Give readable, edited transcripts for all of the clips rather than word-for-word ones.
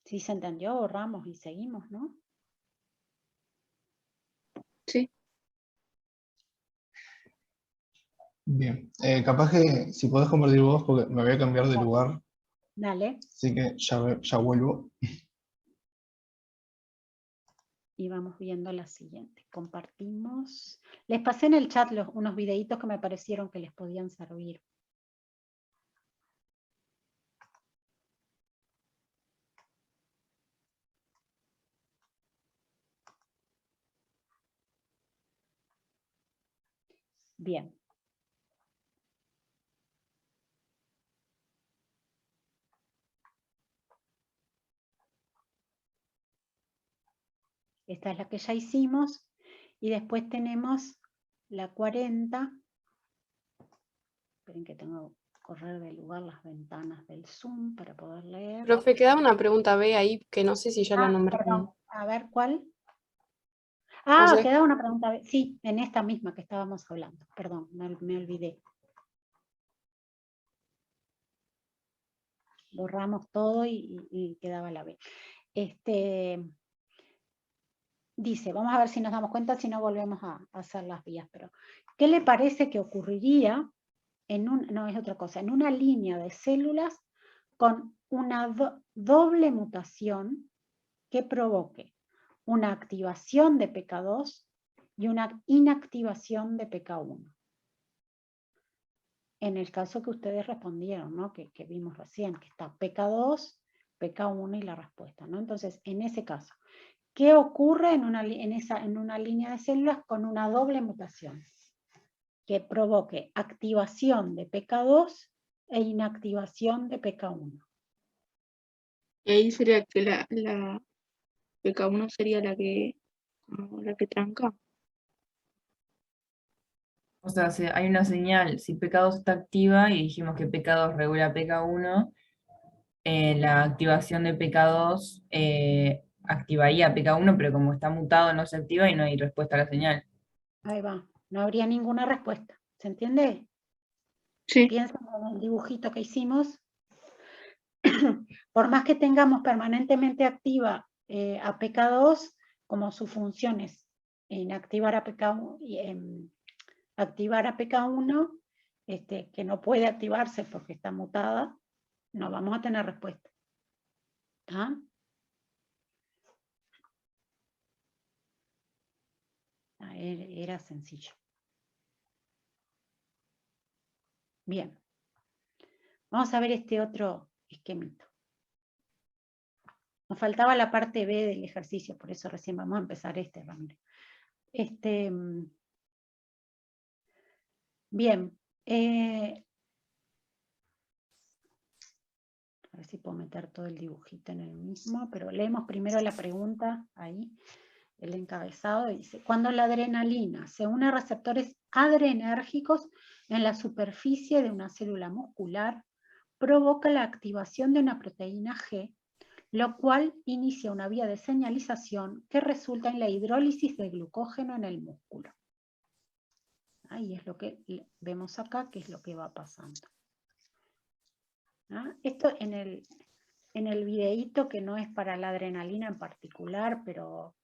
Si se entendió, borramos y seguimos, ¿no? Sí. Bien. Capaz que si podés compartir vos, porque me voy a cambiar de lugar, Dale. así que ya vuelvo. Y vamos viendo la siguiente. Compartimos. Les pasé en el chat unos videitos que me parecieron que les podían servir. Bien. Esta es la que ya hicimos. Y después tenemos la 40. Esperen que tengo que correr de lugar las ventanas del Zoom para poder leer. Profe, queda una pregunta B ahí que no sé si ya la nombré. Perdón. A ver, ¿cuál? No sé. Queda una pregunta. Sí, en esta misma que estábamos hablando. Perdón, me olvidé. Borramos todo y quedaba la B. Dice, vamos a ver si nos damos cuenta, si no volvemos a hacer las vías. Pero, ¿qué le parece que ocurriría no es otra cosa, en una línea de células con una doble mutación que provoque una activación de PK2 y una inactivación de PK1? En el caso que ustedes respondieron, ¿no? que vimos recién, que está PK2, PK1 y la respuesta, ¿no? Entonces, en ese caso, ¿qué ocurre en una línea de células con una doble mutación? Que provoque activación de PK2 e inactivación de PK1. Y ahí sería que la PK1 sería la que tranca. O sea, si hay una señal, si PK2 está activa y dijimos que PK2 regula PK1, la activación de PK2 activaría PK1, pero como está mutado no se activa y no hay respuesta a la señal. Ahí va, no habría ninguna respuesta. ¿Se entiende? Sí. Piensen en el dibujito que hicimos. Por más que tengamos permanentemente activa a PK2, como su función es inactivar a PK1, activar a PK1, que no puede activarse porque está mutada, no vamos a tener respuesta. ¿Está? Era sencillo. Bien. Vamos a ver este otro esquemito. Nos faltaba la parte B del ejercicio, por eso recién vamos a empezar Ramiro. Bien. A ver si puedo meter todo el dibujito en el mismo, pero leemos primero la pregunta ahí. El encabezado dice, cuando la adrenalina se une a receptores adrenérgicos en la superficie de una célula muscular, provoca la activación de una proteína G, lo cual inicia una vía de señalización que resulta en la hidrólisis de glucógeno en el músculo. Ahí es lo que vemos acá, que es lo que va pasando. Esto en el videíto, que no es para la adrenalina en particular, pero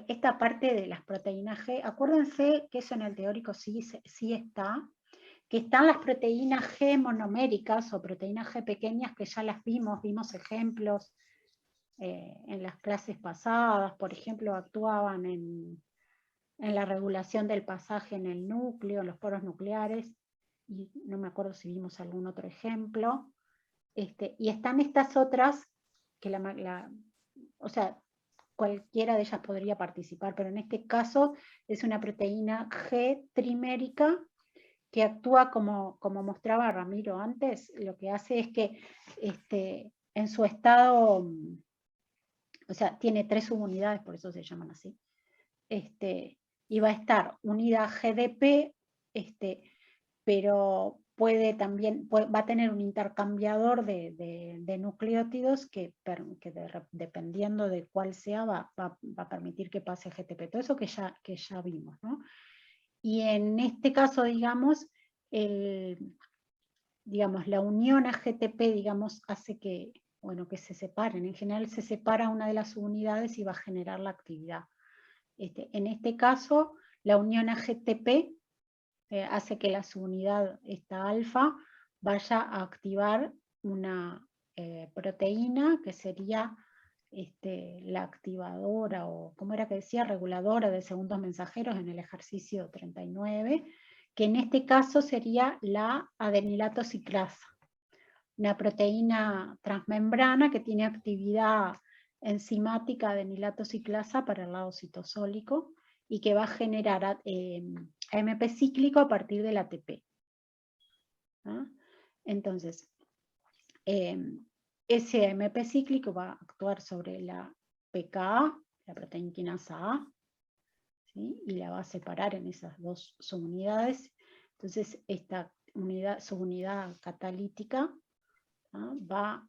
esta parte de las proteínas G, acuérdense que eso en el teórico sí está, que están las proteínas G monoméricas o proteínas G pequeñas que ya las vimos ejemplos en las clases pasadas, por ejemplo, actuaban en la regulación del pasaje en el núcleo, en los poros nucleares, y no me acuerdo si vimos algún otro ejemplo. Y están estas otras, que o sea, cualquiera de ellas podría participar, pero en este caso es una proteína G trimérica que actúa como mostraba Ramiro antes. Lo que hace es que en su estado, o sea, tiene 3 subunidades, por eso se llaman así, y va a estar unida a GDP, pero puede también, va a tener un intercambiador de nucleótidos que dependiendo de cuál sea va a permitir que pase GTP, todo eso que ya vimos, ¿no? Y en este caso, digamos, la unión a GTP, digamos, hace que bueno, que se separen. En general se separa una de las subunidades y va a generar la actividad. En este caso, la unión AGTP hace que la subunidad, esta alfa, vaya a activar una proteína que sería la activadora, o ¿cómo era que decía? Reguladora de segundos mensajeros en el ejercicio 39, que en este caso sería la adenilato ciclasa, una proteína transmembrana que tiene actividad enzimática adenilato ciclasa para el lado citosólico y que va a generar AMP cíclico a partir del ATP. ¿Ah? Entonces, ese AMP cíclico va a actuar sobre la PKA, la proteína quinasa A, ¿sí? Y la va a separar en esas dos subunidades. Entonces, esta subunidad catalítica, ¿ah? Va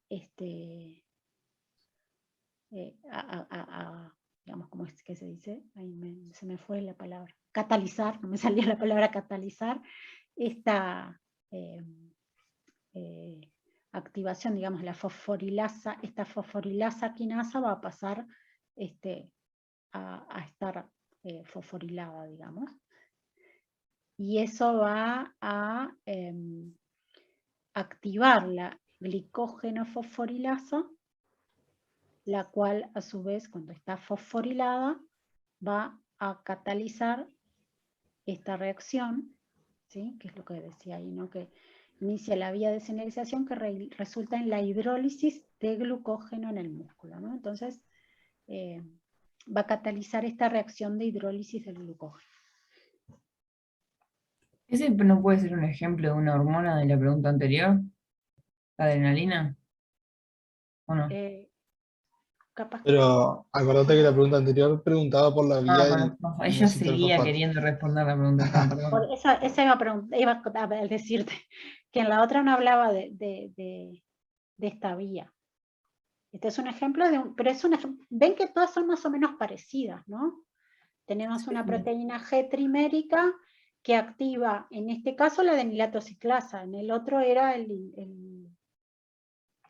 digamos, ¿cómo es que se dice? Ahí se me fue la palabra. Catalizar, no me salía la palabra catalizar, esta activación, digamos, la fosforilasa, esta fosforilasa quinasa va a pasar a estar fosforilada, digamos. Y eso va a activar la glicógeno fosforilasa, la cual a su vez, cuando está fosforilada, va a catalizar esta reacción, ¿sí? Que es lo que decía ahí, ¿no? Que inicia la vía de señalización que resulta en la hidrólisis de glucógeno en el músculo, ¿no? Entonces, va a catalizar esta reacción de hidrólisis del glucógeno. ¿Ese no puede ser un ejemplo de una hormona de la pregunta anterior? ¿La adrenalina? ¿O no? Capaz. Pero acordate que la pregunta anterior preguntaba por la vía del Ella inositol seguía fosfato. queriendo responder la pregunta, perdón. Por esa iba a decirte, que en la otra no hablaba de esta vía. Este es un ejemplo pero ven que todas son más o menos parecidas, ¿no? Tenemos una proteína G trimérica que activa, en este caso, la adenilato ciclasa, en el otro era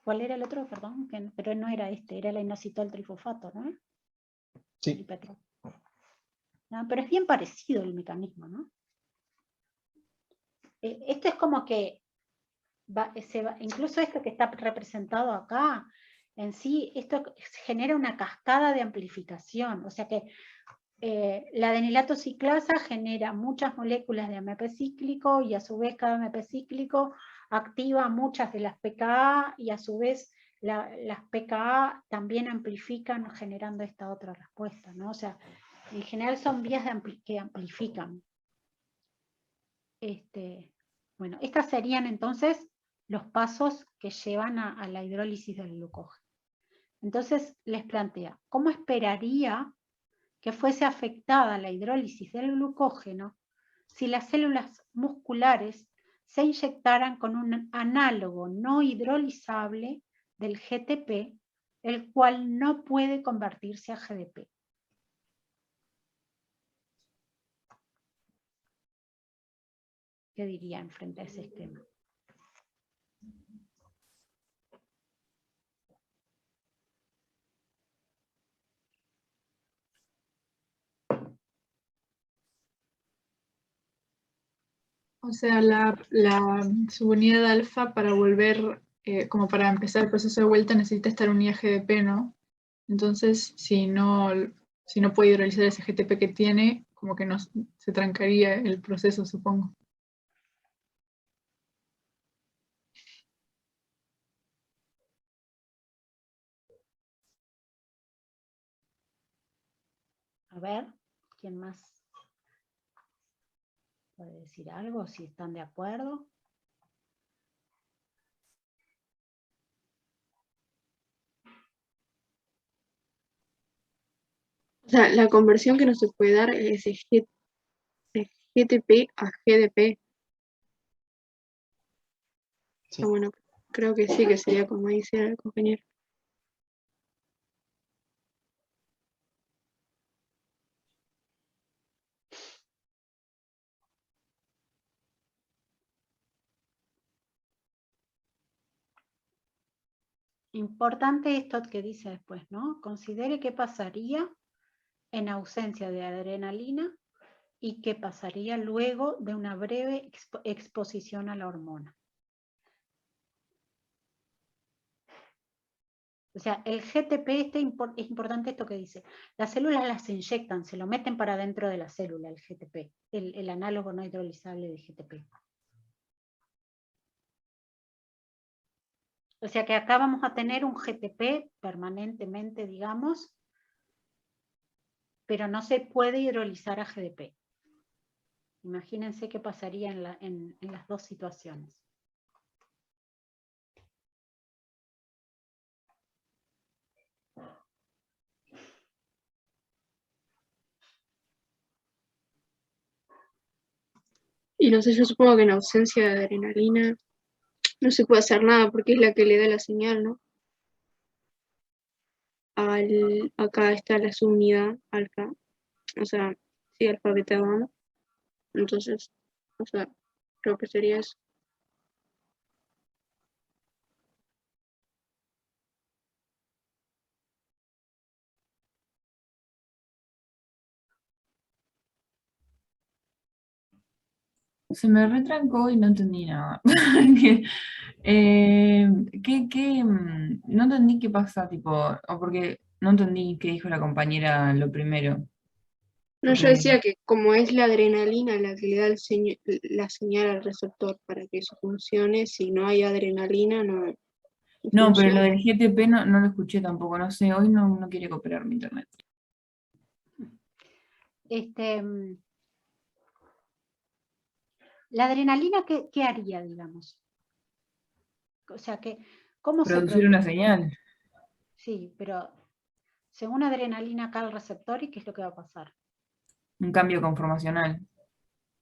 ¿cuál era el otro? Perdón, pero no era era el inositol trifosfato, ¿no? Sí. No, pero es bien parecido el mecanismo, ¿no? Esto es como que incluso esto que está representado acá, en sí, esto genera una cascada de amplificación, o sea que la adenilato ciclasa genera muchas moléculas de AMP cíclico y a su vez cada AMP cíclico activa muchas de las PKA y a su vez las PKA también amplifican generando esta otra respuesta, ¿no? O sea, en general son vías que amplifican. Bueno, estas serían entonces los pasos que llevan a la hidrólisis del glucógeno. Entonces les plantea, ¿cómo esperaría que fuese afectada la hidrólisis del glucógeno si las células musculares se inyectaran con un análogo no hidrolizable del GTP, el cual no puede convertirse a GDP? ¿Qué dirían frente a ese esquema? O sea, la subunidad alfa para volver, como para empezar el proceso de vuelta, necesita estar unida a GDP, ¿no? Entonces, si no puede hidrolizar ese GTP que tiene, como que se trancaría el proceso, supongo. A ver, ¿quién más puede decir algo? Si están de acuerdo. O sea, la conversión que no se puede dar es de GTP a GDP. Sí. Bueno, creo que sí, que sería como dice el compañero. Importante esto que dice después, ¿no? Considere qué pasaría en ausencia de adrenalina y qué pasaría luego de una breve exposición a la hormona. O sea, el GTP, es importante esto que dice, las células las inyectan, se lo meten para dentro de la célula, el GTP, el análogo no hidrolizable de GTP. O sea que acá vamos a tener un GTP permanentemente, digamos, pero no se puede hidrolizar a GDP. Imagínense qué pasaría en las dos situaciones. Y no sé, yo supongo que en ausencia de adrenalina no se puede hacer nada porque es la que le da la señal, ¿no? Acá está la subunidad alfa, o sea, sí, alfa, beta, gamma. Entonces, o sea, creo que sería eso. Se me retrancó y no entendí nada. No entendí qué pasa, tipo, o porque no entendí qué dijo la compañera lo primero. No, yo Porque, decía que como es la adrenalina la que le da la señal al receptor para que eso funcione, si no hay adrenalina no no, pero lo funciona. del GTP no lo escuché tampoco, no sé, hoy no quiere cooperar mi internet. La adrenalina, ¿qué haría, digamos? O sea, ¿cómo se Producir una produce? señal. Sí, pero según adrenalina acá al receptor, ¿y qué es lo que va a pasar? Un cambio conformacional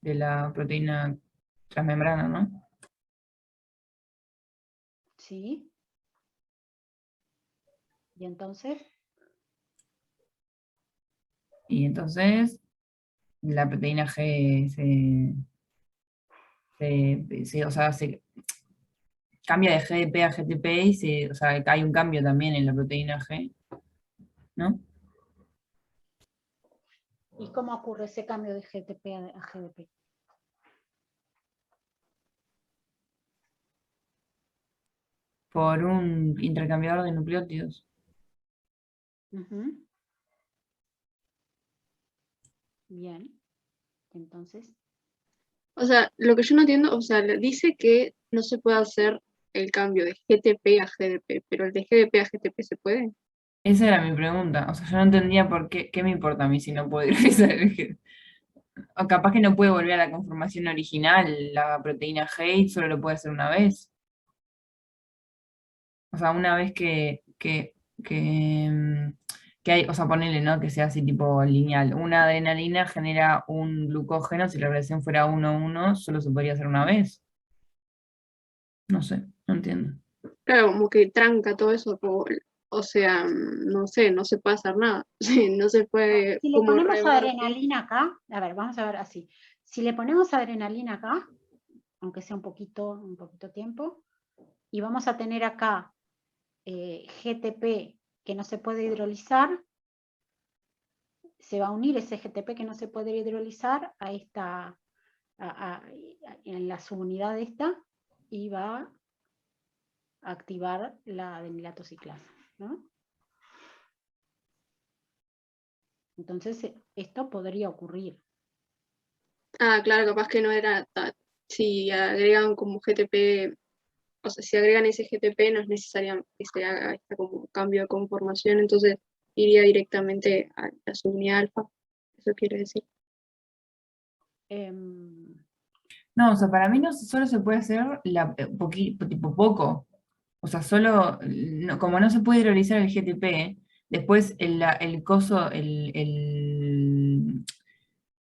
de la proteína transmembrana, ¿no? ¿Sí? ¿Y entonces? Y entonces la proteína G o sea, se cambia de GDP a GTP y o sea, hay un cambio también en la proteína G, ¿no? ¿Y cómo ocurre ese cambio de GTP a GDP? Por un intercambiador de nucleótidos. Ujú. Bien. Entonces, O sea, lo que yo no entiendo, o sea, dice que no se puede hacer el cambio de GTP a GDP, pero el de GDP a GTP se puede. Esa era mi pregunta. O sea, yo no entendía por qué me importa a mí si no puedo revisar el G. O capaz que no puede volver a la conformación original, la proteína G, y solo lo puede hacer una vez. O sea, una vez que hay, o sea, ponele, ¿no? Que sea así tipo lineal. Una adrenalina genera un glucógeno, si la relación fuera 1-1, solo se podría hacer una vez. No sé, no entiendo. Claro, como que tranca todo eso, o sea, no sé, no se puede hacer nada. Sí, no se puede si le como ponemos revertir. adrenalina acá, a ver, vamos a ver así. Si le ponemos adrenalina acá, aunque sea un poquito tiempo, y vamos a tener acá GTP que no se puede hidrolizar, se va a unir ese GTP que no se puede hidrolizar a esta, en la subunidad esta, y va a activar la adenilato ciclasa, ¿no? Entonces, esto podría ocurrir. Ah, claro, capaz que no era, si agregan como GTP, o sea, si agregan ese GTP no es necesario que se haga este como cambio de conformación, entonces iría directamente a la subunidad alfa, eso quiere decir. Em, No, o sea, para mí no solo se puede hacer tipo poco. O sea, solo, como no se puede hidrolizar el GTP, después el coso,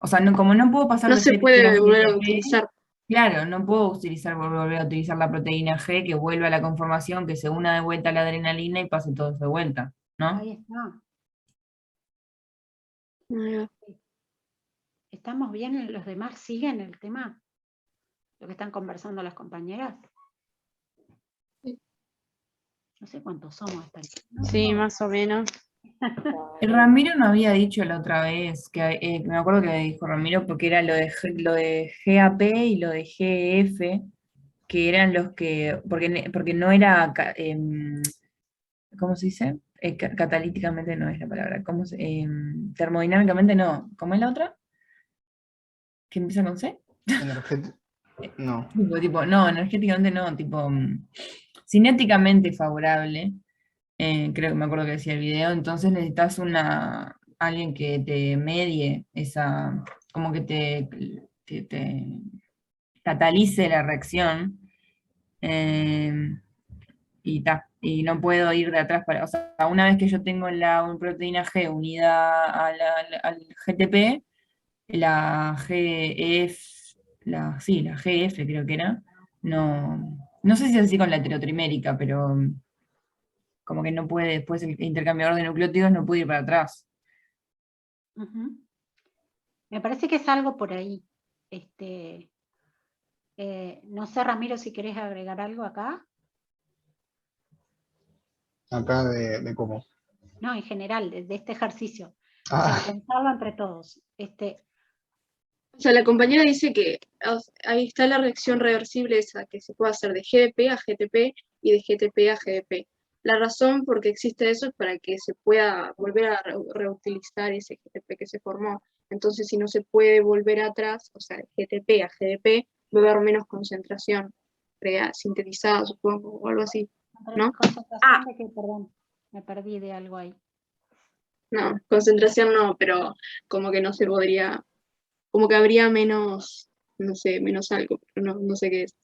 o sea, como no puedo pasar No de se GTP a puede volver a GTP, utilizar. claro, no puedo volver a utilizar la proteína G que vuelva a la conformación, que se una de vuelta a la adrenalina y pase todo eso de vuelta, ¿no? ahí está. Ah, ¿Estamos bien? ¿Los demás siguen el tema? ¿Lo que están conversando las compañeras? sí. No sé cuántos somos hasta aquí, ¿no? Sí, más o menos. Ramiro no había dicho la otra vez, que me acuerdo que dijo Ramiro, porque era lo de GAP y lo de GF, que eran los que, porque no era, ¿cómo se dice? Catalíticamente no es la palabra, termodinámicamente no. ¿Cómo es la otra? ¿Que empieza con C? Energético. No. No, energéticamente no, cinéticamente favorable. Creo que me acuerdo que decía el video, entonces necesitas alguien que te medie esa, como que te catalice la reacción, eh, y no puedo ir de atrás o sea, una vez que yo tengo la proteína G unida al GTP, la GF, la GF creo que era, no sé si es así con la heterotrimérica, pero como que no puede, después el intercambiador de nucleótidos no puede ir para atrás. Ujú. Me parece que es algo por ahí. No sé, Ramiro, si querés agregar algo acá. Acá de cómo. No, en general, de este ejercicio. O Ah, sea, pensarlo entre todos. O sea, la compañera dice que ahí está la reacción reversible esa, que se puede hacer de GDP a GTP y de GTP a GDP. La razón por qué existe eso es para que se pueda volver a reutilizar ese GTP que se formó. Entonces, si no se puede volver atrás, o sea, de GTP a GDP, va a haber menos concentración sintetizada, supongo, o algo así, ¿no? Concentración de que, perdón, me perdí de algo ahí. No, concentración no, pero como que no se podría, como que habría menos, no sé, menos algo, pero no sé qué es.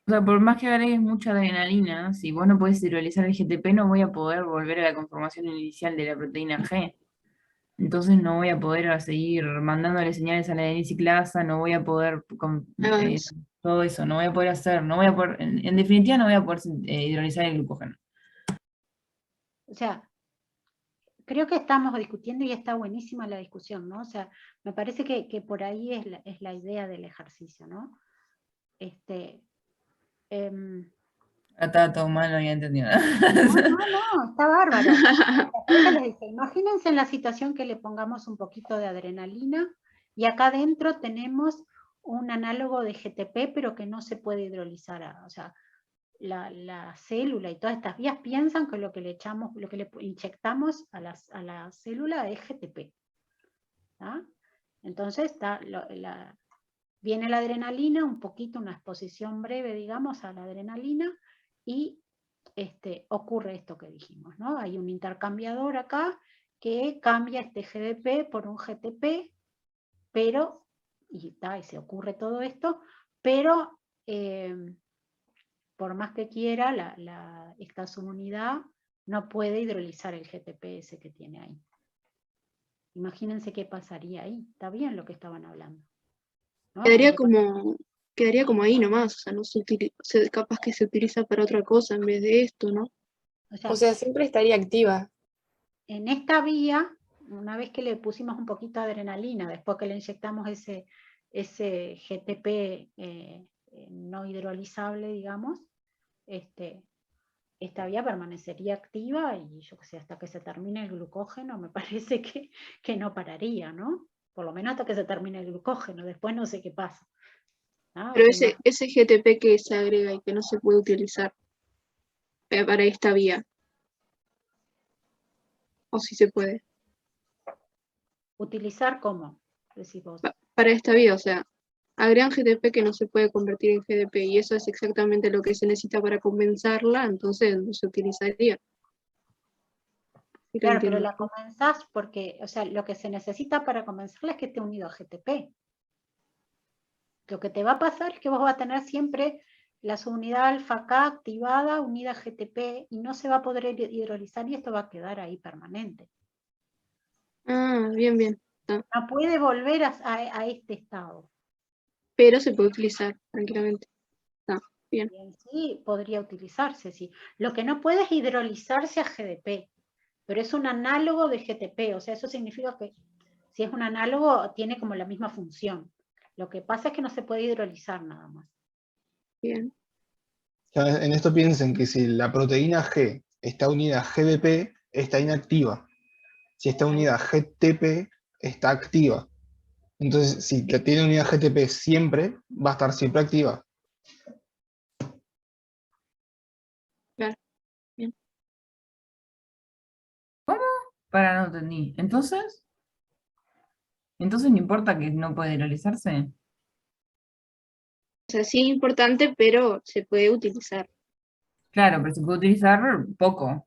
O sea, por más que agregues mucha adrenalina, si vos no podés hidrolizar el GTP, no voy a poder volver a la conformación inicial de la proteína G. Entonces no voy a poder seguir mandándole señales a la adenisiclasa, no voy a poder todo eso, no voy a poder hacer, no voy a poder, en definitiva no voy a poder hidrolizar el glucógeno. O sea, creo que estamos discutiendo y está buenísima la discusión, ¿no? O sea, me parece que por ahí es la idea del ejercicio, ¿no? Estaba todo mal, no había entendido nada. No, está bárbaro. Por eso les dije, imagínense en la situación que le pongamos un poquito de adrenalina y acá adentro tenemos un análogo de GTP, pero que no se puede hidrolizar. O sea, la célula y todas estas vías piensan que lo que le inyectamos a la célula es GTP. ¿Ah? Entonces viene la adrenalina, un poquito, una exposición breve, digamos, a la adrenalina, y ocurre esto que dijimos, ¿no? Hay un intercambiador acá que cambia este GDP por un GTP, pero, y se ocurre todo esto, pero por más que quiera, esta subunidad no puede hidrolizar el GTP ese que tiene ahí. Imagínense qué pasaría ahí. Está bien lo que estaban hablando, ¿no? Quedaría como ahí nomás, o sea, no capaz que se utiliza para otra cosa en vez de esto, ¿no? O sea, siempre estaría activa. En esta vía, una vez que le pusimos un poquito de adrenalina, después que le inyectamos ese GTP no hidrolizable, digamos, esta vía permanecería activa y yo que sé, hasta que se termine el glucógeno, me parece que no pararía, ¿no? Por lo menos hasta que se termine el glucógeno, después no sé qué pasa. ¿No? Pero ese GTP que se agrega y que no se puede utilizar para esta vía, o si se puede. ¿Utilizar cómo? Decís vos. Para esta vía, o sea, agregan GTP que no se puede convertir en GDP y eso es exactamente lo que se necesita para compensarla, entonces no se utilizaría. Claro, pero la comenzás porque, o sea, lo que se necesita para comenzarla es que esté unido a GTP. Lo que te va a pasar es que vos vas a tener siempre la subunidad alfa K activada, unida a GTP, y no se va a poder hidrolizar y esto va a quedar ahí permanente. Ah, bien. No puede volver a este estado. Pero se puede utilizar tranquilamente. Bien. Sí, podría utilizarse, sí. Lo que no puede es hidrolizarse a GDP, pero es un análogo de GTP, o sea, eso significa que si es un análogo, tiene como la misma función. Lo que pasa es que no se puede hidrolizar nada más. Bien. En esto piensen que si la proteína G está unida a GDP, está inactiva. Si está unida a GTP, está activa. Entonces, si la tiene unida a GTP siempre, va a estar siempre activa. Claro. Bien. Para, no entendí. Entonces no importa que no puede hidrolizarse. O sea, sí es importante, pero se puede utilizar. Claro, pero se puede utilizar poco.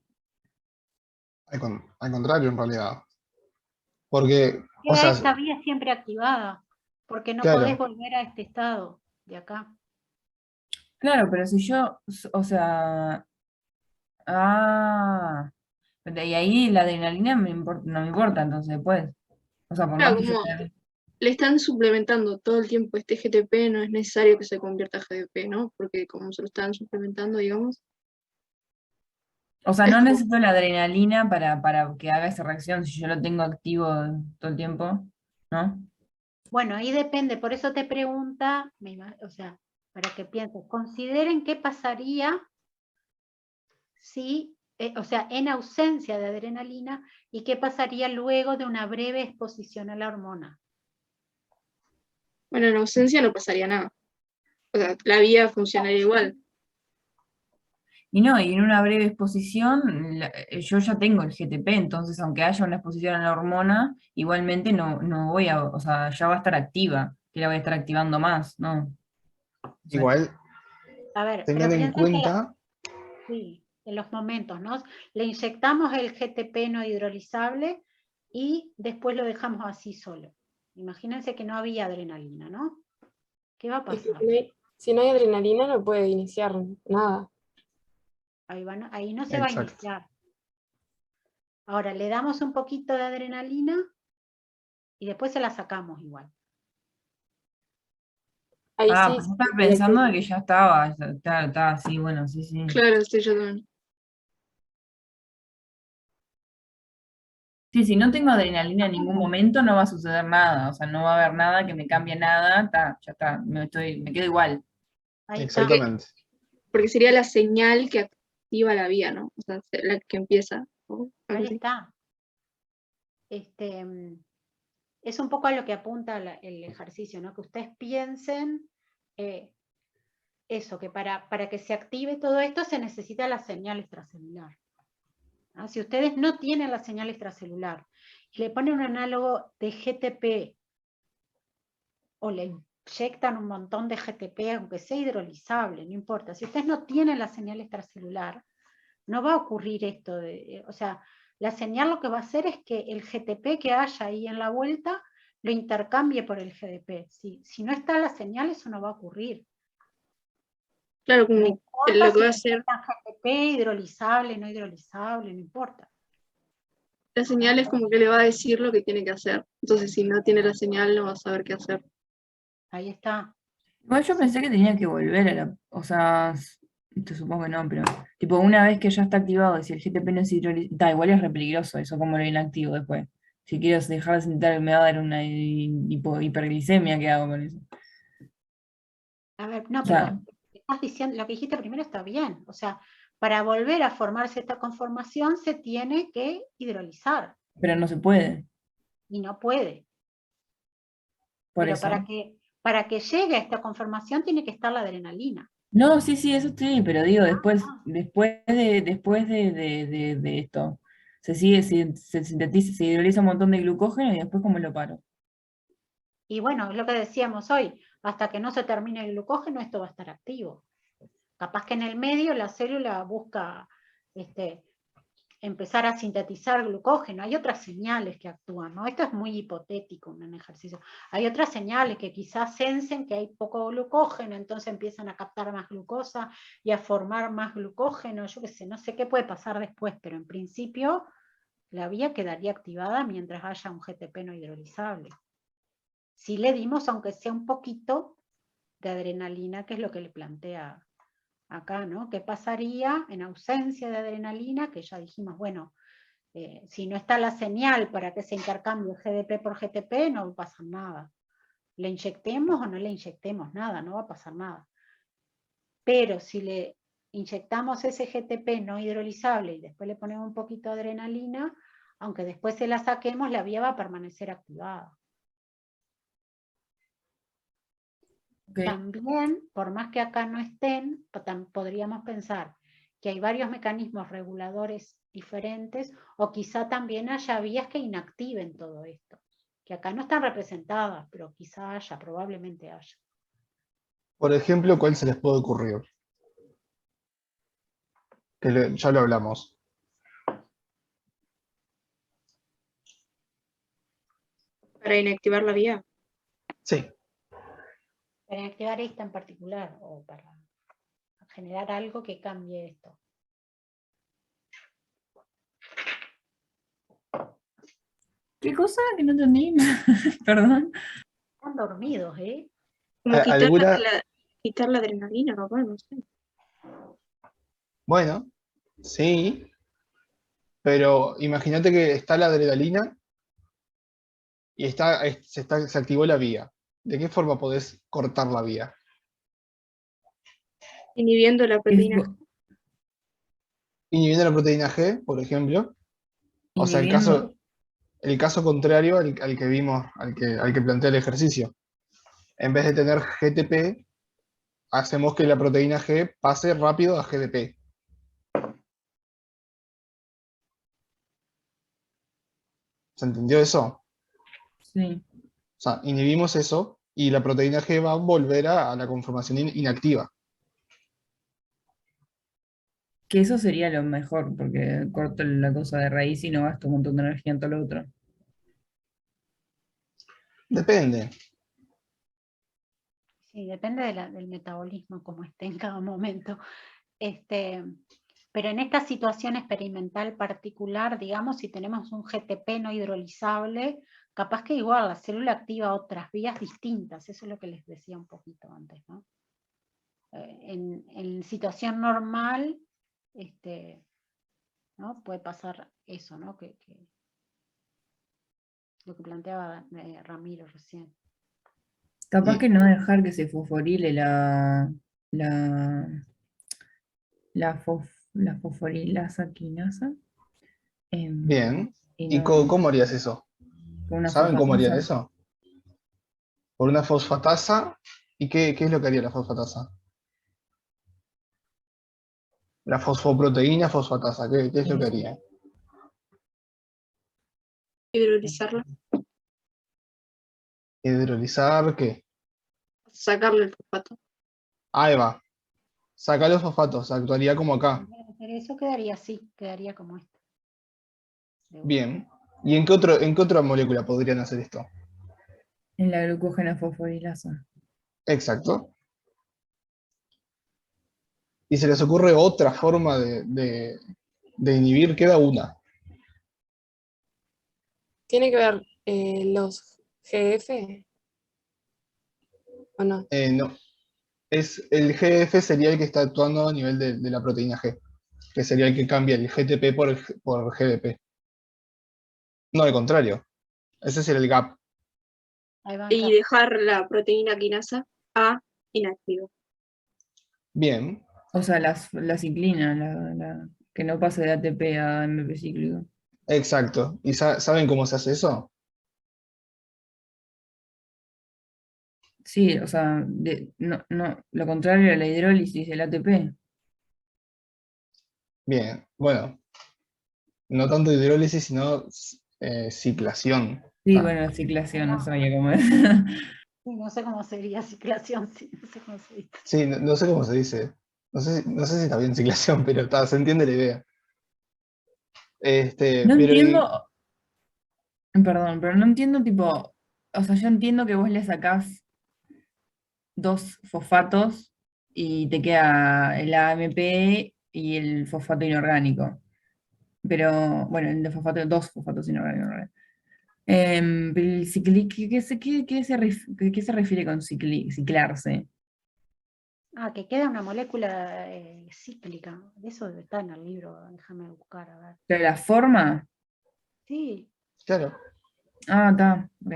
Al contrario, en realidad. Porque, o Queda sea, esta vía siempre activada, porque no claro, podés volver a este estado de acá. Claro, pero si yo, o sea, y ahí la adrenalina no me importa, entonces después. O sea, por más Claro, que yo como le están suplementando todo el tiempo este GTP, no es necesario que se convierta a GDP, ¿no? Porque como se lo están suplementando, digamos, O sea, es no como, necesito la adrenalina para que haga esa reacción si yo lo tengo activo todo el tiempo, ¿no? Bueno, ahí depende, por eso te pregunta, o sea, para que pienses, consideren qué pasaría si, o sea, en ausencia de adrenalina y qué pasaría luego de una breve exposición a la hormona. bueno, en ausencia no pasaría nada. O sea, la vía funcionaría igual. Y no, y en una breve exposición, yo ya tengo el GTP, entonces aunque haya una exposición a la hormona, igualmente no voy a, o sea, ya va a estar activa, que la voy a estar activando más, ¿no? O sea, igual A ver, tengan pero en piensen que cuenta, sí, en los momentos, ¿no? Le inyectamos el GTP no hidrolizable y después lo dejamos así solo. Imagínense que no había adrenalina, ¿no? ¿Qué va a Es que pasar? si no hay adrenalina no puede iniciar nada. Ahí no se va a exacto. iniciar. Ahora, le damos un poquito de adrenalina y después se la sacamos igual. Ahí sí, pues sí yo estaba tendría pensando de que ya estaba, sí, bueno, sí, sí. Claro, sí, yo también. Sí, si no tengo adrenalina en ningún momento no va a suceder nada, o sea, no va a haber nada que me cambie nada, ya está, me quedo igual. Ahí está. Exactamente. Porque sería la señal que activa la vía, ¿no? O sea, la que empieza. ¿No? Algo Ahí así. está. Es un poco a lo que apunta el ejercicio, ¿no? Que ustedes piensen eso, que para que se active todo esto se necesita la señal extracelular. ¿No? Si ustedes no tienen la señal extracelular y le ponen un análogo de GTP o le inyectan un montón de GTP, aunque sea hidrolizable, no importa. Si ustedes no tienen la señal extracelular, no va a ocurrir esto. O sea, la señal lo que va a hacer es que el GTP que haya ahí en la vuelta lo intercambie por el GDP. Si no está la señal, eso no va a ocurrir. Claro, No como importa lo que si va a le hacer, inyectan GTP, hidrolizable, no hidrolizable, no importa. la señal es como que le va a decir lo que tiene que hacer. Entonces, si no tiene la señal, no va a saber qué hacer. Ahí está. Igual yo pensé que tenía que volver o sea, te supongo que no, pero tipo una vez que ya está activado, si el GTP no es hidrolizable, igual es re peligroso eso, como lo inactivo después. Si quiero dejar de sentir, me va a dar una hiperglicemia, ¿qué hago con eso? A ver, no, O pero sea, estás diciendo, lo que dijiste primero está bien. O sea, para volver a formarse esta conformación se tiene que hidrolizar pero no se puede, y no puede. por Pero eso. para que llegue a esta conformación tiene que estar la adrenalina. No, sí, sí, eso sí, pero digo, Ah. después de esto, se sintetiza, se hidroliza un montón de glucógeno y después ¿cómo lo paro? Y bueno, es lo que decíamos hoy, hasta que no se termine el glucógeno esto va a estar activo. Capaz que en el medio la célula busca empezar a sintetizar glucógeno. Hay otras señales que actúan, ¿no? Esto es muy hipotético en un ejercicio. Hay otras señales que quizás sensen que hay poco glucógeno, entonces empiezan a captar más glucosa y a formar más glucógeno. Yo qué sé, no sé qué puede pasar después, pero en principio la vía quedaría activada mientras haya un GTP no hidrolizable. Si le dimos, aunque sea un poquito, de adrenalina, que es lo que le plantea acá, ¿no? ¿Qué pasaría en ausencia de adrenalina? Que ya dijimos, bueno, si no está la señal para que se intercambie GDP por GTP, no va a pasar nada. Le inyectemos o no le inyectemos nada, no va a pasar nada. Pero si le inyectamos ese GTP no hidrolizable y después le ponemos un poquito de adrenalina, aunque después se la saquemos, la vía va a permanecer activada. Ok. También, por más que acá no estén, podríamos pensar que hay varios mecanismos reguladores diferentes, o quizá también haya vías que inactiven todo esto, que acá no están representadas, pero quizá haya, probablemente haya. Por ejemplo, ¿cuál se les puede ocurrir? Ya lo hablamos. Para inactivar la vía. Sí. Para inactivar esta en particular, o para generar algo que cambie esto. ¿Qué cosa? Que no entendí. Perdón. Están dormidos, ¿eh? Como ¿Alguna? quitar la adrenalina, capaz, no sé. Bueno, sí, pero imagínate que está la adrenalina y se activó la vía. ¿De qué forma podés cortar la vía? Inhibiendo la proteína. Inhibiendo la proteína G, por ejemplo. O sea, Inhibiendo. el caso contrario al que vimos, al que plantea el ejercicio. En vez de tener GTP, hacemos que la proteína G pase rápido a GDP. ¿Se entendió eso? Sí. O sea, inhibimos eso y la proteína G va a volver a la conformación inactiva. Que eso sería lo mejor, porque corto la cosa de raíz y no gasto un montón de energía en todo lo otro. Depende. Sí, depende del metabolismo, como esté en cada momento. Pero en esta situación experimental particular, digamos, si tenemos un GTP no hidrolizable, capaz que igual la célula activa otras vías distintas, eso es lo que les decía un poquito antes, ¿no? En situación normal, ¿no? Puede pasar eso, ¿no? Lo que planteaba Ramiro recién. Capaz Y- que no dejar que se fosforile la, la fosforilasa quinasa. Bien. Y ¿Y no, cómo harías eso? con una ¿Saben cómo harían fosfatasa. eso? Por una fosfatasa. ¿Y qué es lo que haría la fosfatasa? La fosfoproteína fosfatasa, ¿qué es lo que Eso. haría? Hidrolizarla. Hidrolizar, ¿qué? Sacarle el fosfato. Ahí va. Saca los fosfatos, actuaría como acá. Pero eso quedaría así, quedaría como esto. De una. Bien. ¿Y en qué otra molécula podrían hacer esto? En la glucógena fosforilasa. Exacto. Y se les ocurre otra forma de inhibir, queda una. ¿Tiene que ver los GF o no? No. El GF sería el que está actuando a nivel de la proteína G, que sería el que cambia el GTP por GDP. No, al contrario. Ese sería el gap. Ahí va Y acá. dejar la proteína quinasa A inactiva. Bien. O sea, la ciclina, que no pase de ATP a MP cíclico. Exacto. ¿Y saben cómo se hace eso? Sí, o sea, no, lo contrario a la hidrólisis del ATP. Bien. Bueno, no tanto hidrólisis, sino ciclación. Sí, Ah, bueno, la ciclación, no sabía cómo es. Sí, no sé cómo sería ciclación, sí, no sé cómo se dice. sí, no sé cómo se dice. No sé si está bien ciclación, pero se entiende la idea. No Pero entiendo, perdón, pero no entiendo tipo, o sea, yo entiendo que vos le sacás dos fosfatos y te queda el AMP y el fosfato inorgánico. Pero, bueno, el de fosfato, dos fosfatos inorgánicos. En realidad. Pero el ¿qué se refiere con ciclarse? Ah, que queda una molécula cíclica. Eso está en el libro, déjame buscar, a ver. ¿Pero la forma? Sí, claro. Ah, está, ok.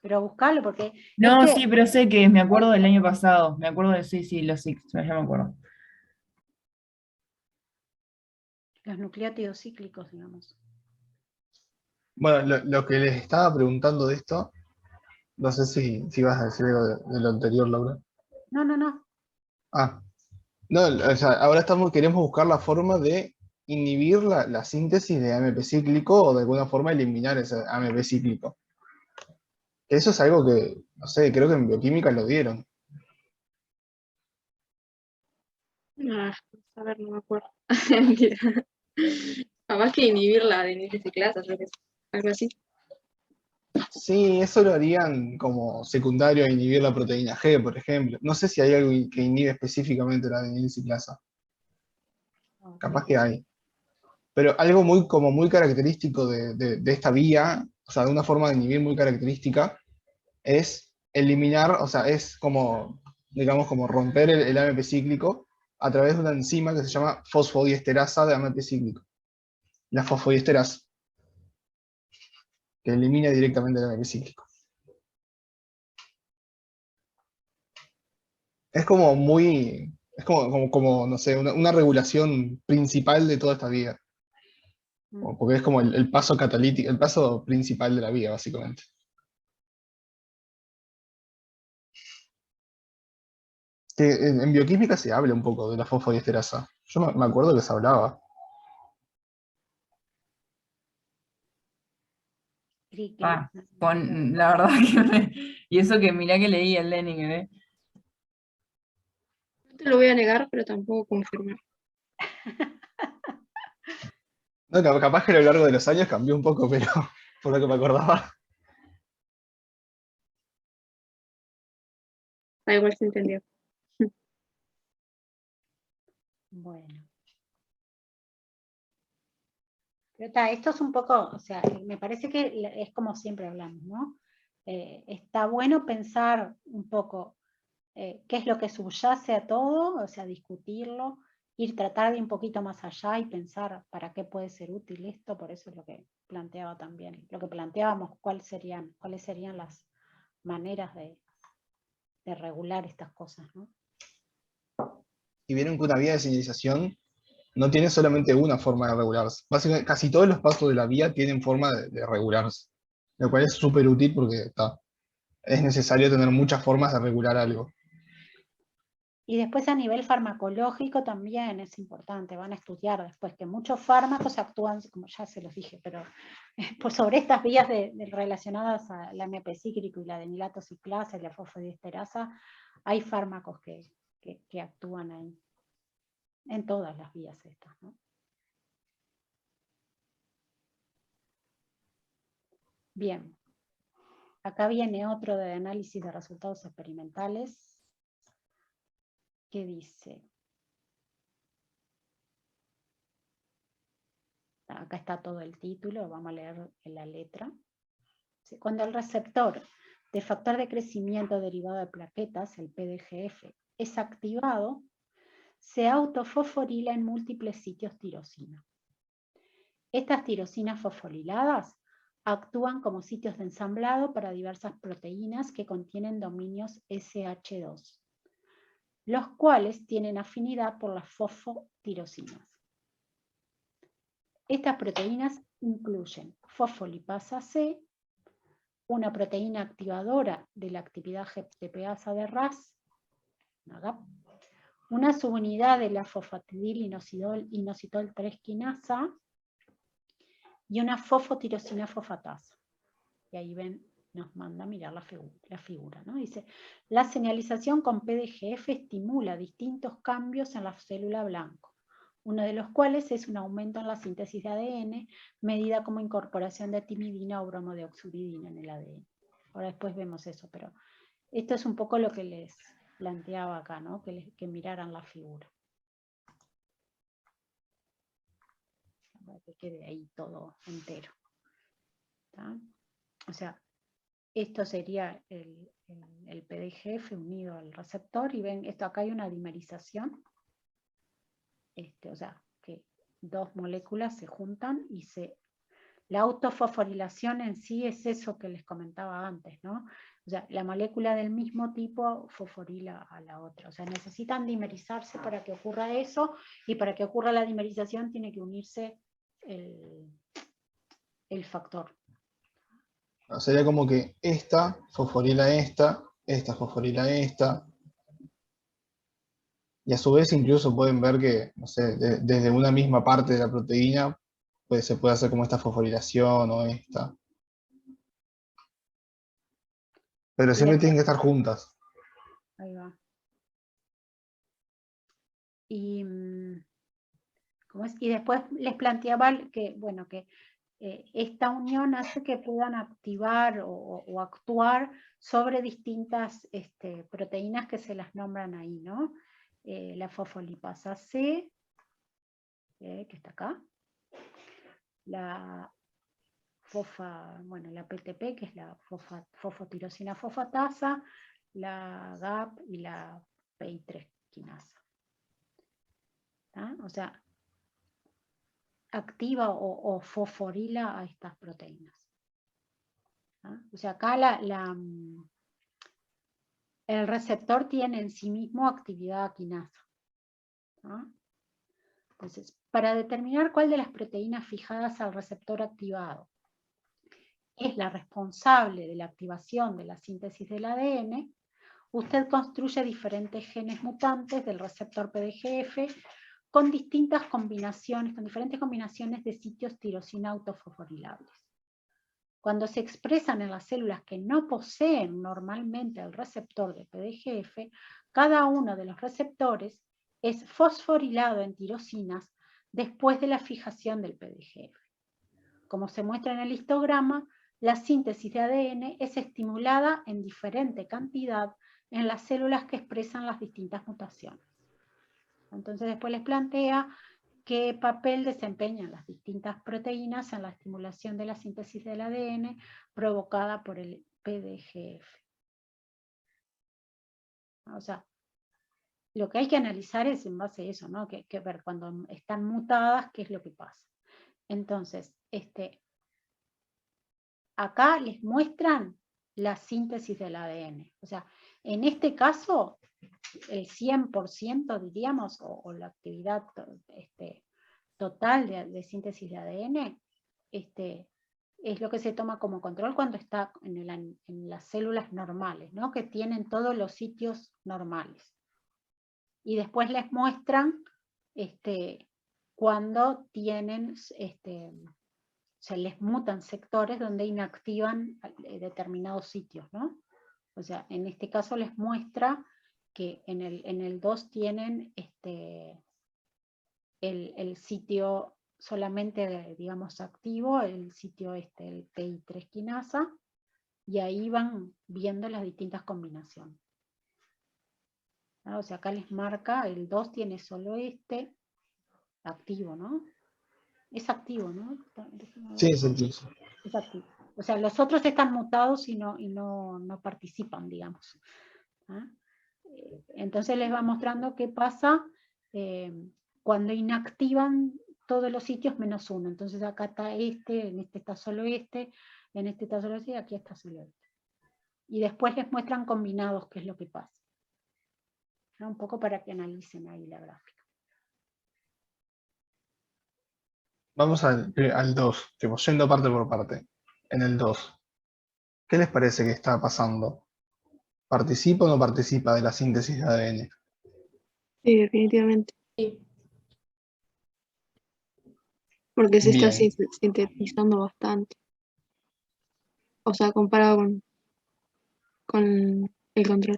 pero buscarlo porque No, sí, pero sé que me acuerdo del año pasado. Me acuerdo de sí, los six, ya me acuerdo. Los nucleótidos cíclicos, digamos. Bueno, lo que les estaba preguntando de esto, no sé si vas a decir algo de lo anterior, Laura. No, no, no. Ah, no, o sea, ahora queremos buscar la forma de inhibir la síntesis de AMP cíclico o de alguna forma eliminar ese AMP cíclico. Eso es algo que, no sé, creo que en bioquímica lo dieron. Ah, a ver, no me acuerdo. Mentira. Capaz que inhibir la adenilciclasa, creo que es algo así. Sí, eso lo harían como secundario a inhibir la proteína G, por ejemplo. No sé si hay algo que inhibe específicamente la adenilciclasa. Capaz que hay. Pero algo como muy característico de esta vía, o sea, de una forma de inhibir muy característica, es eliminar, o sea, es como, digamos, como romper el AMP cíclico a través de una enzima que se llama fosfodiesterasa de AMP cíclico. La fosfodiesterasa, que elimina directamente el AMP cíclico. Es como muy, es como no sé, una regulación principal de toda esta vía. Porque es como el paso catalítico, el paso principal de la vía, básicamente. Que en bioquímica se habla un poco de la fosfodiesterasa. Yo me acuerdo que se hablaba. Creí que Ah, la verdad que y eso que mirá que leí el Lenin, ¿eh? No te lo voy a negar, pero tampoco confirmar. No, capaz que a lo largo de los años cambió un poco, pero por lo que me acordaba. Da igual se entendió. Bueno. Pero esto es un poco, o sea, me parece que es como siempre hablamos, ¿no? Está bueno pensar un poco qué es lo que subyace a todo, o sea, discutirlo, tratar de ir un poquito más allá y pensar para qué puede ser útil esto, por eso es lo que planteaba también, lo que planteábamos, cuáles serían las maneras de regular estas cosas, ¿no? Y vieron que una vía de señalización no tiene solamente una forma de regularse. Básicamente, casi todos los pasos de la vía tienen forma de regularse. Lo cual es súper útil porque es necesario tener muchas formas de regular algo. Y después a nivel farmacológico también es importante, van a estudiar después que muchos fármacos actúan, como ya se los dije, pero pues sobre estas vías relacionadas al AMP cíclico y la adenilato ciclasa y la fosfodiesterasa, hay fármacos que actúan ahí, en todas las vías estas, ¿no? Bien, acá viene otro de análisis de resultados experimentales que dice, acá está todo el título, vamos a leer la letra. Cuando el receptor de factor de crecimiento derivado de plaquetas, el PDGF, es activado, se autofosforila en múltiples sitios tirosina. Estas tirosinas fosforiladas actúan como sitios de ensamblado para diversas proteínas que contienen dominios SH2, los cuales tienen afinidad por las fosfotirosinas. Estas proteínas incluyen fosfolipasa C, una proteína activadora de la actividad GTPasa de RAS, una subunidad de la fosfatidil-inositol 3 quinasa y una fosfotirosina fosfatasa. Y ahí ven, nos manda a mirar la figura, ¿no? Dice, la señalización con PDGF estimula distintos cambios en la célula blanco, uno de los cuales es un aumento en la síntesis de ADN, medida como incorporación de timidina o bromodeoxuridina en el ADN. Ahora después vemos eso, pero esto es un poco lo que les planteaba acá, ¿no? Que miraran la figura. Para que quede ahí todo entero. ¿Está? O sea, esto sería el PDGF unido al receptor, y ven, esto acá hay una dimerización, o sea, que dos moléculas se juntan y la autofosforilación en sí es eso que les comentaba antes, ¿no? O sea, la molécula del mismo tipo fosforila a la otra. O sea, necesitan dimerizarse para que ocurra eso, y para que ocurra la dimerización tiene que unirse el factor. Sería como que esta fosforila esta fosforila esta. Y a su vez incluso pueden ver que, no sé, desde una misma parte de la proteína pues, se puede hacer como esta fosforilación o esta. Pero Y siempre después, tienen que estar juntas. ahí va. Y, ¿cómo es? Y después les planteaba que, bueno, que esta unión hace que puedan activar o actuar sobre distintas proteínas que se las nombran ahí, ¿no? La fosfolipasa C, que está acá. La la PTP, que es la fosfotirosina fosfatasa, la GAP y la PI3 quinasa. ¿Ah? O sea, activa o fosforila a estas proteínas. ¿Ah? O sea, acá el receptor tiene en sí mismo actividad quinasa. ¿Ah? Entonces, para determinar cuál de las proteínas fijadas al receptor activado es la responsable de la activación de la síntesis del ADN, usted construye diferentes genes mutantes del receptor PDGF con diferentes combinaciones de sitios tirosina autofosforilables. Cuando se expresan en las células que no poseen normalmente el receptor de PDGF, cada uno de los receptores es fosforilado en tirosinas después de la fijación del PDGF. Como se muestra en el histograma, la síntesis de ADN es estimulada en diferente cantidad en las células que expresan las distintas mutaciones. Entonces después les plantea qué papel desempeñan las distintas proteínas en la estimulación de la síntesis del ADN provocada por el PDGF. O sea, lo que hay que analizar es en base a eso, ¿no? Que ver cuando están mutadas qué es lo que pasa. Entonces, acá les muestran la síntesis del ADN. O sea, en este caso, el 100% diríamos, o la actividad total de síntesis de ADN, es lo que se toma como control cuando está en las células normales, ¿no? Que tienen todos los sitios normales. Y después les muestran cuando tienen, se les mutan sectores donde inactivan determinados sitios, ¿no? O sea, en este caso les muestra que en el 2 tienen el sitio solamente, digamos, activo, el sitio el PI3 quinasa, y ahí van viendo las distintas combinaciones. ¿No? O sea, acá les marca, el 2 tiene solo activo, ¿no? Es activo, ¿no? Sí, es el uso. Es activo. O sea, los otros están mutados y no participan, digamos. ¿Ah? Entonces les va mostrando qué pasa cuando inactivan todos los sitios menos uno. Entonces acá está en este está solo en este está solo y aquí está solo este. Y después les muestran combinados qué es lo que pasa. ¿No? Un poco para que analicen ahí la gráfica. Vamos al 2, tipo, yendo parte por parte. En el 2, ¿qué les parece que está pasando? ¿Participa o no participa de la síntesis de ADN? Sí, definitivamente. Sí. Porque se está Bien, sintetizando bastante. O sea, comparado con el control.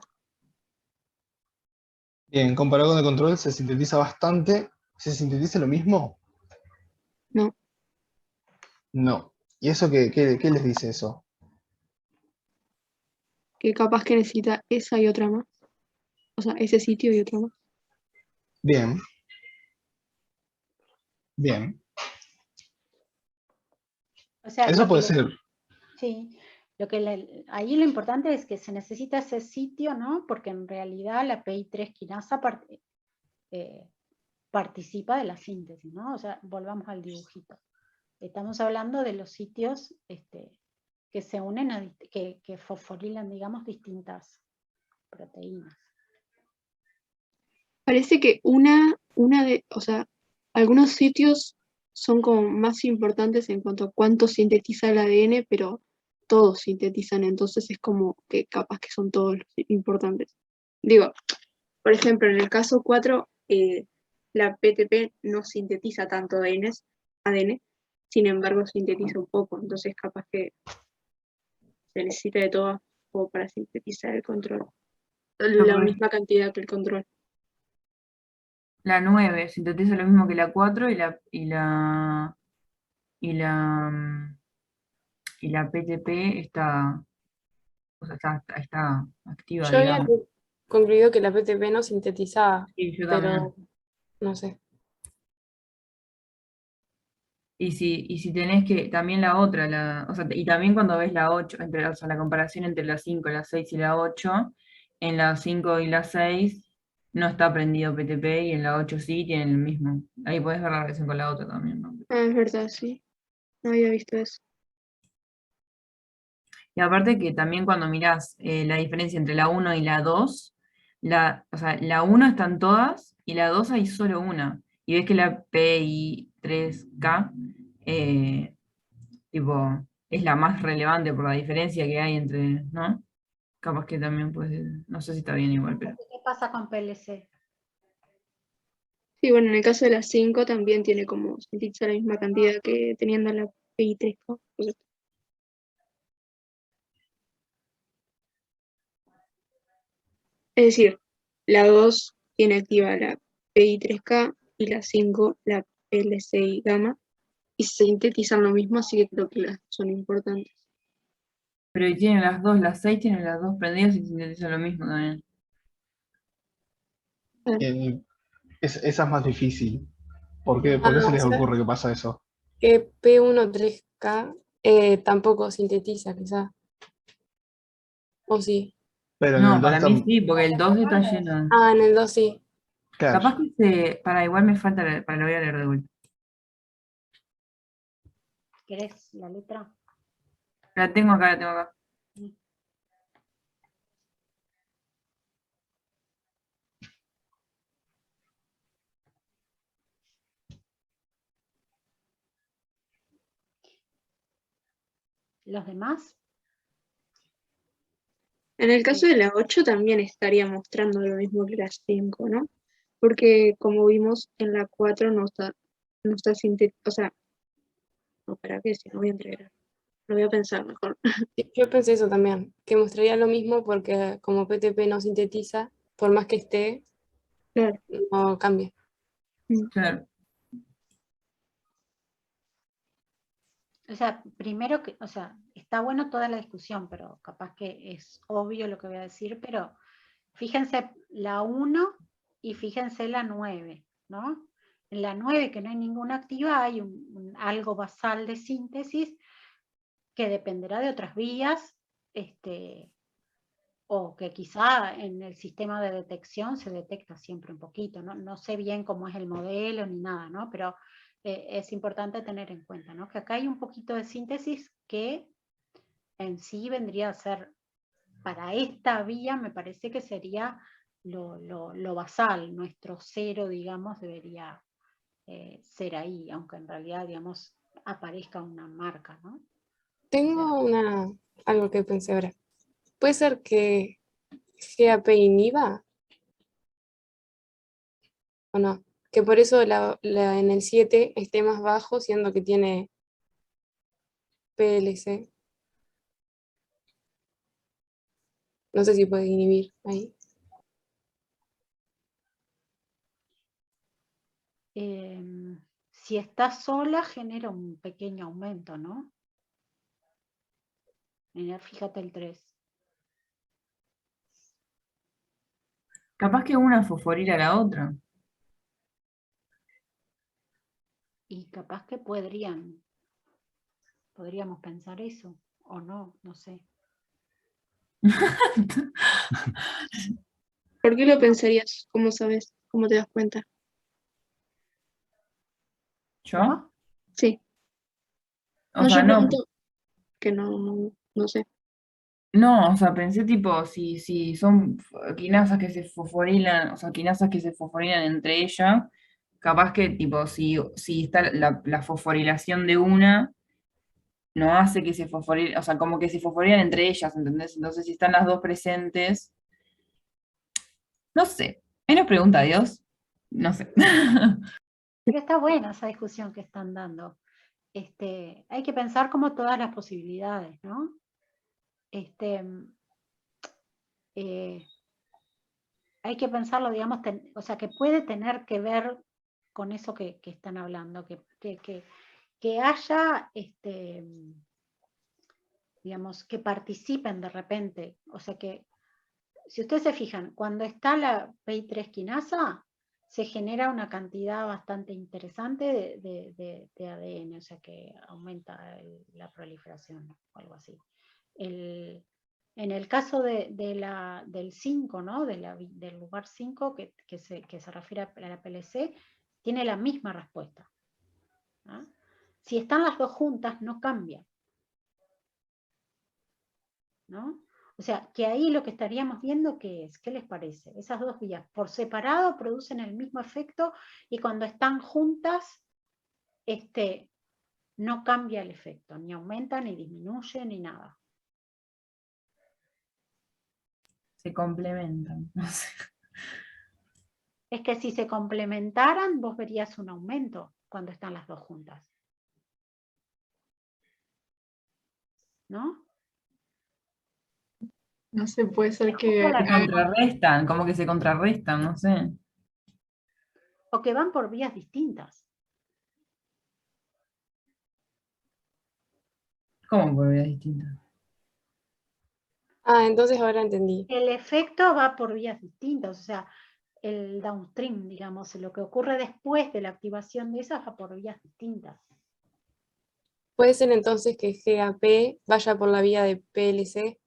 bien, comparado con el control se sintetiza bastante. ¿Se sintetiza lo mismo? No, No. ¿Y eso qué les dice eso? que capaz que necesita esa y otra más. O sea, ese sitio y otro más. Bien. Bien. O sea, Eso puede ser. sí, ahí lo importante es que se necesita ese sitio, ¿no? Porque en realidad la PI3 quinasa participa de la síntesis, ¿no? O sea, volvamos al dibujito. Estamos hablando de los sitios que se unen, que fosforilan, digamos, distintas proteínas. Parece que o sea, algunos sitios son como más importantes en cuanto a cuánto sintetiza el ADN, pero todos sintetizan, entonces es como que capaz que son todos los importantes. Digo, por ejemplo, en el caso 4, la PTP no sintetiza tanto ADN, sin embargo sintetiza un poco, entonces capaz que se necesita de todo como para sintetizar el control. La pues, misma cantidad que el control. la 9 sintetiza lo mismo que la 4 y la PTP está, o sea, está activa, Yo había digamos. concluido que la PTP no sintetizaba, Sí, yo también. pero no sé. Y si tenés que, también la otra, o sea, y también cuando ves la 8 o sea, la comparación entre la 5, la 6 y la 8, en la 5 y la 6 no está prendido PTP y en la 8 sí tienen el mismo. Ahí podés ver la relación con la otra también, ¿no? Ah, es verdad, sí. No había visto eso. Y aparte que también cuando mirás la diferencia entre la 1 y la 2, o sea, la 1 están todas y la 2 hay solo una. Y ves que la PI3K tipo, es la más relevante por la diferencia que hay entre, ¿no? Capaz que también puede, no sé si está bien igual, pero. ¿Qué pasa con PLC? Sí, bueno, en el caso de la 5 también tiene como sintetiza la misma cantidad que teniendo la PI3, ¿no? Es decir, la 2 tiene activa la PI3K y la 5 la PLCI gamma y sintetizan lo mismo, así que creo que las son importantes. Pero y tienen las dos, las 6 tienen las dos prendidas y sintetizan lo mismo también. Eh, esa es más difícil. Ah, ¿Por qué se o les sea, ocurre que pasa eso? que P13K tampoco sintetiza, quizá. O sí. Pero en el No, 2 para mí están. sí, porque el 2 está lleno. Ah, en el 2 sí. Claro. Capaz que para igual me falta, para lo voy a leer de vuelta. ¿Querés la letra? La tengo acá, la tengo acá. ¿Los demás? En el caso de la 8 también estaría mostrando lo mismo que la 5, ¿no? Porque como vimos en la 4 no está sintetizando, o sea, no, para qué, si no voy a entregar. Lo voy a pensar mejor. Sí, yo pensé eso también, que mostraría lo mismo porque como PTP no sintetiza, por más que esté, Claro. no cambia. Claro. O sea, primero que, o sea, está bueno toda la discusión, pero capaz que es obvio lo que voy a decir, pero fíjense la 1 y fíjense la 9, ¿no? En la 9, que no hay ninguna activa, hay algo basal de síntesis que dependerá de otras vías, o que quizá en el sistema de detección se detecta siempre un poquito, ¿no? No sé bien cómo es el modelo ni nada, ¿no? Pero es importante tener en cuenta, ¿no? Que acá hay un poquito de síntesis que en sí vendría a ser, para esta vía me parece que sería lo basal, nuestro cero, digamos, debería ser ahí, aunque en realidad, digamos, aparezca una marca, ¿no? Tengo algo que pensé ahora. ¿Puede ser que GAP inhiba o no? Que por eso en el 7 esté más bajo, siendo que tiene PLC. No sé si puede inhibir ahí. Si está sola genera un pequeño aumento, ¿no? Mira, fíjate el 3. Capaz que una fosforila a la otra. Y capaz que podríamos pensar eso, o no, no sé. ¿Por qué lo pensarías? ¿Cómo sabes? ¿Cómo te das cuenta? ¿Yo? ¿Cómo? Sí. O No, sea, yo no. pregunto que no. no sé. No, o sea, pensé tipo, si son quinasas que se fosforilan, o sea, quinasas que se fosforilan entre ellas, capaz que tipo, si está la fosforilación de una, no hace que se fosforilen, o sea, como que se fosforilan entre ellas, ¿entendés? Entonces, si están las dos presentes, no sé. ¿Hay una pregunta, Dios? No sé. Pero está buena esa discusión que están dando. Hay que pensar como todas las posibilidades, ¿no? Eh, hay que pensarlo, digamos, o sea, que puede tener que ver con eso que están hablando, que haya, digamos, que participen de repente. O sea que, si ustedes se fijan, cuando está la PI3 quinasa, se genera una cantidad bastante interesante de ADN, o sea que aumenta la proliferación o algo así. En el caso del 5, ¿no? Del lugar 5, que se refiere a la PLC, tiene la misma respuesta, ¿no? Si están las dos juntas, no cambia, ¿no? O sea, que ahí lo que estaríamos viendo, ¿qué es? ¿Qué les parece? Esas dos vías por separado producen el mismo efecto y cuando están juntas, no cambia el efecto, ni aumenta, ni disminuye, ni nada. Se complementan, no sé. Es que si se complementaran, vos verías un aumento cuando están las dos juntas, ¿no? No sé, puede ser Es justo que Se contrarrestan, como que se contrarrestan, no sé. o que van por vías distintas. ¿Cómo por vías distintas? Ah, entonces ahora entendí. El efecto va por vías distintas, o sea, el downstream, digamos, lo que ocurre después de la activación de esas va por vías distintas. Puede ser entonces que GAP vaya por la vía de PLC,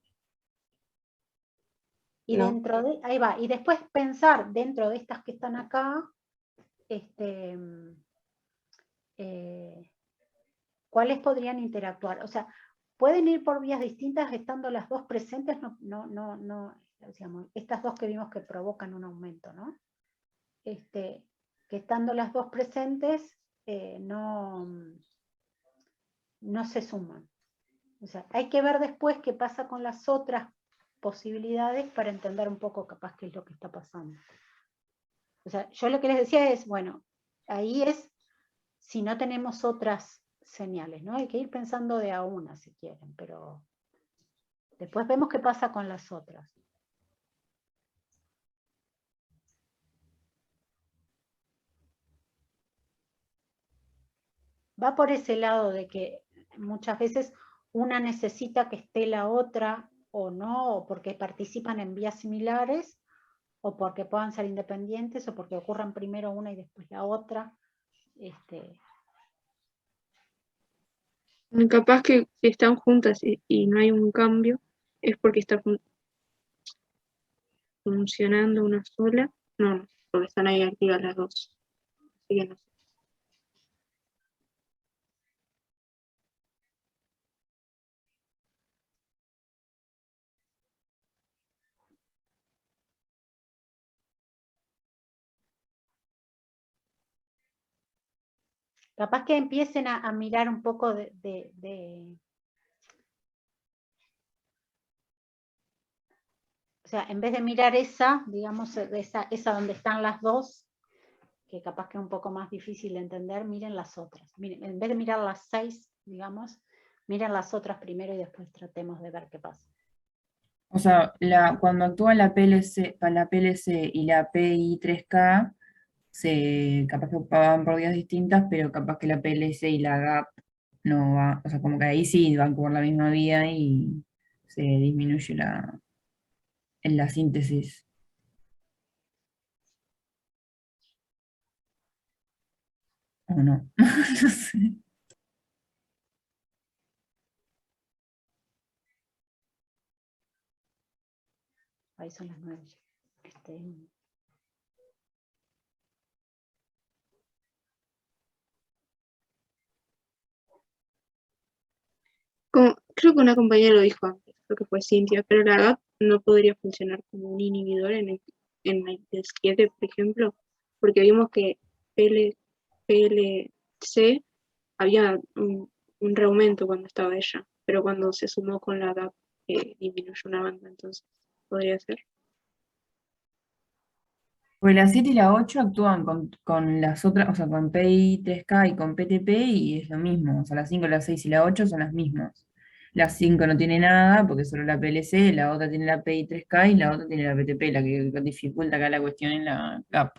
Y ¿no? dentro de, ahí va, y después pensar dentro de estas que están acá, cuáles podrían interactuar. O sea, pueden ir por vías distintas estando las dos presentes, digamos, estas dos que vimos que provocan un aumento, ¿no? Que estando las dos presentes, no se suman. O sea, hay que ver después qué pasa con las otras posibilidades para entender un poco capaz qué es lo que está pasando. O sea, yo lo que les decía es, bueno, ahí es si no tenemos otras señales, ¿no? Hay que ir pensando de a una si quieren, pero después vemos qué pasa con las otras. Va por ese lado de que muchas veces una necesita que esté la otra o no, o porque participan en vías similares, o porque puedan ser independientes, o porque ocurran primero una y después la otra. Capaz que si están juntas y no hay un cambio, es porque está funcionando una sola. No, porque están ahí activas las dos. Así que no sé. Capaz que empiecen a mirar un poco o sea, en vez de mirar esa, digamos, esa donde están las dos, que capaz que es un poco más difícil de entender, miren las otras. Miren, en vez de mirar las 6, digamos, miren las otras primero y después tratemos de ver qué pasa. O sea, cuando actúa la PLC y la PI3K, capaz que van por vías distintas, pero capaz que la PLC y la GAP no va, o sea, como que ahí sí van por la misma vía y se disminuye en la síntesis. ¿O no? No sé. Ahí son las 9. creo que una compañera lo dijo antes, creo que fue Cintia, pero la GAP no podría funcionar como un inhibidor en el 7, por ejemplo, porque vimos que PLC había un reaumento cuando estaba ella, pero cuando se sumó con la GAP disminuyó una banda, entonces podría ser. Pues la 7 y la 8 actúan con las otras, o sea, con PI3K y con PTP y es lo mismo. O sea, la 5, la 6 y la 8 son las mismas. La 5 no tiene nada porque solo la PLC, la otra tiene la PI3K y la otra tiene la PTP, la que dificulta acá la cuestión en la GAP.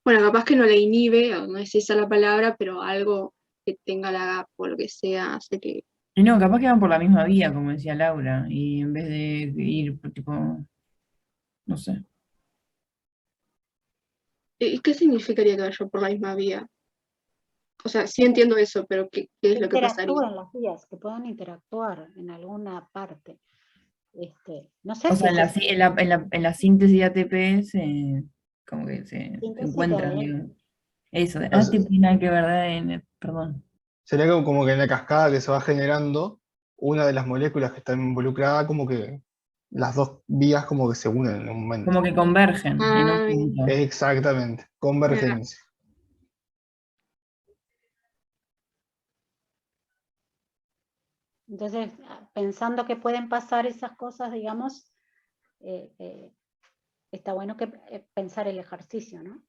Bueno, capaz que no le inhibe, o no es esa la palabra, pero algo que tenga la GAP o lo que sea hace que... Y no, capaz que van por la misma vía, como decía Laura, y en vez de ir por tipo, no sé. ¿Y qué significaría que vaya por la misma vía? O sea, sí entiendo eso, pero ¿qué es lo que pasaría? Interactúen las vías, que puedan interactuar en alguna parte. No sé O si sea, es en la síntesis de ATP como que se síntesis de encuentran, ADN. digamos. Eso, de Entonces, ATP nada que ver de ADN, perdón. sería como que en la cascada que se va generando, una de las moléculas que está involucrada, como que las dos vías como que se unen en un momento. Como que convergen en un Ah, bien. punto. Exactamente, convergencia. Entonces, pensando que pueden pasar esas cosas, digamos, está bueno que pensar el ejercicio, ¿no?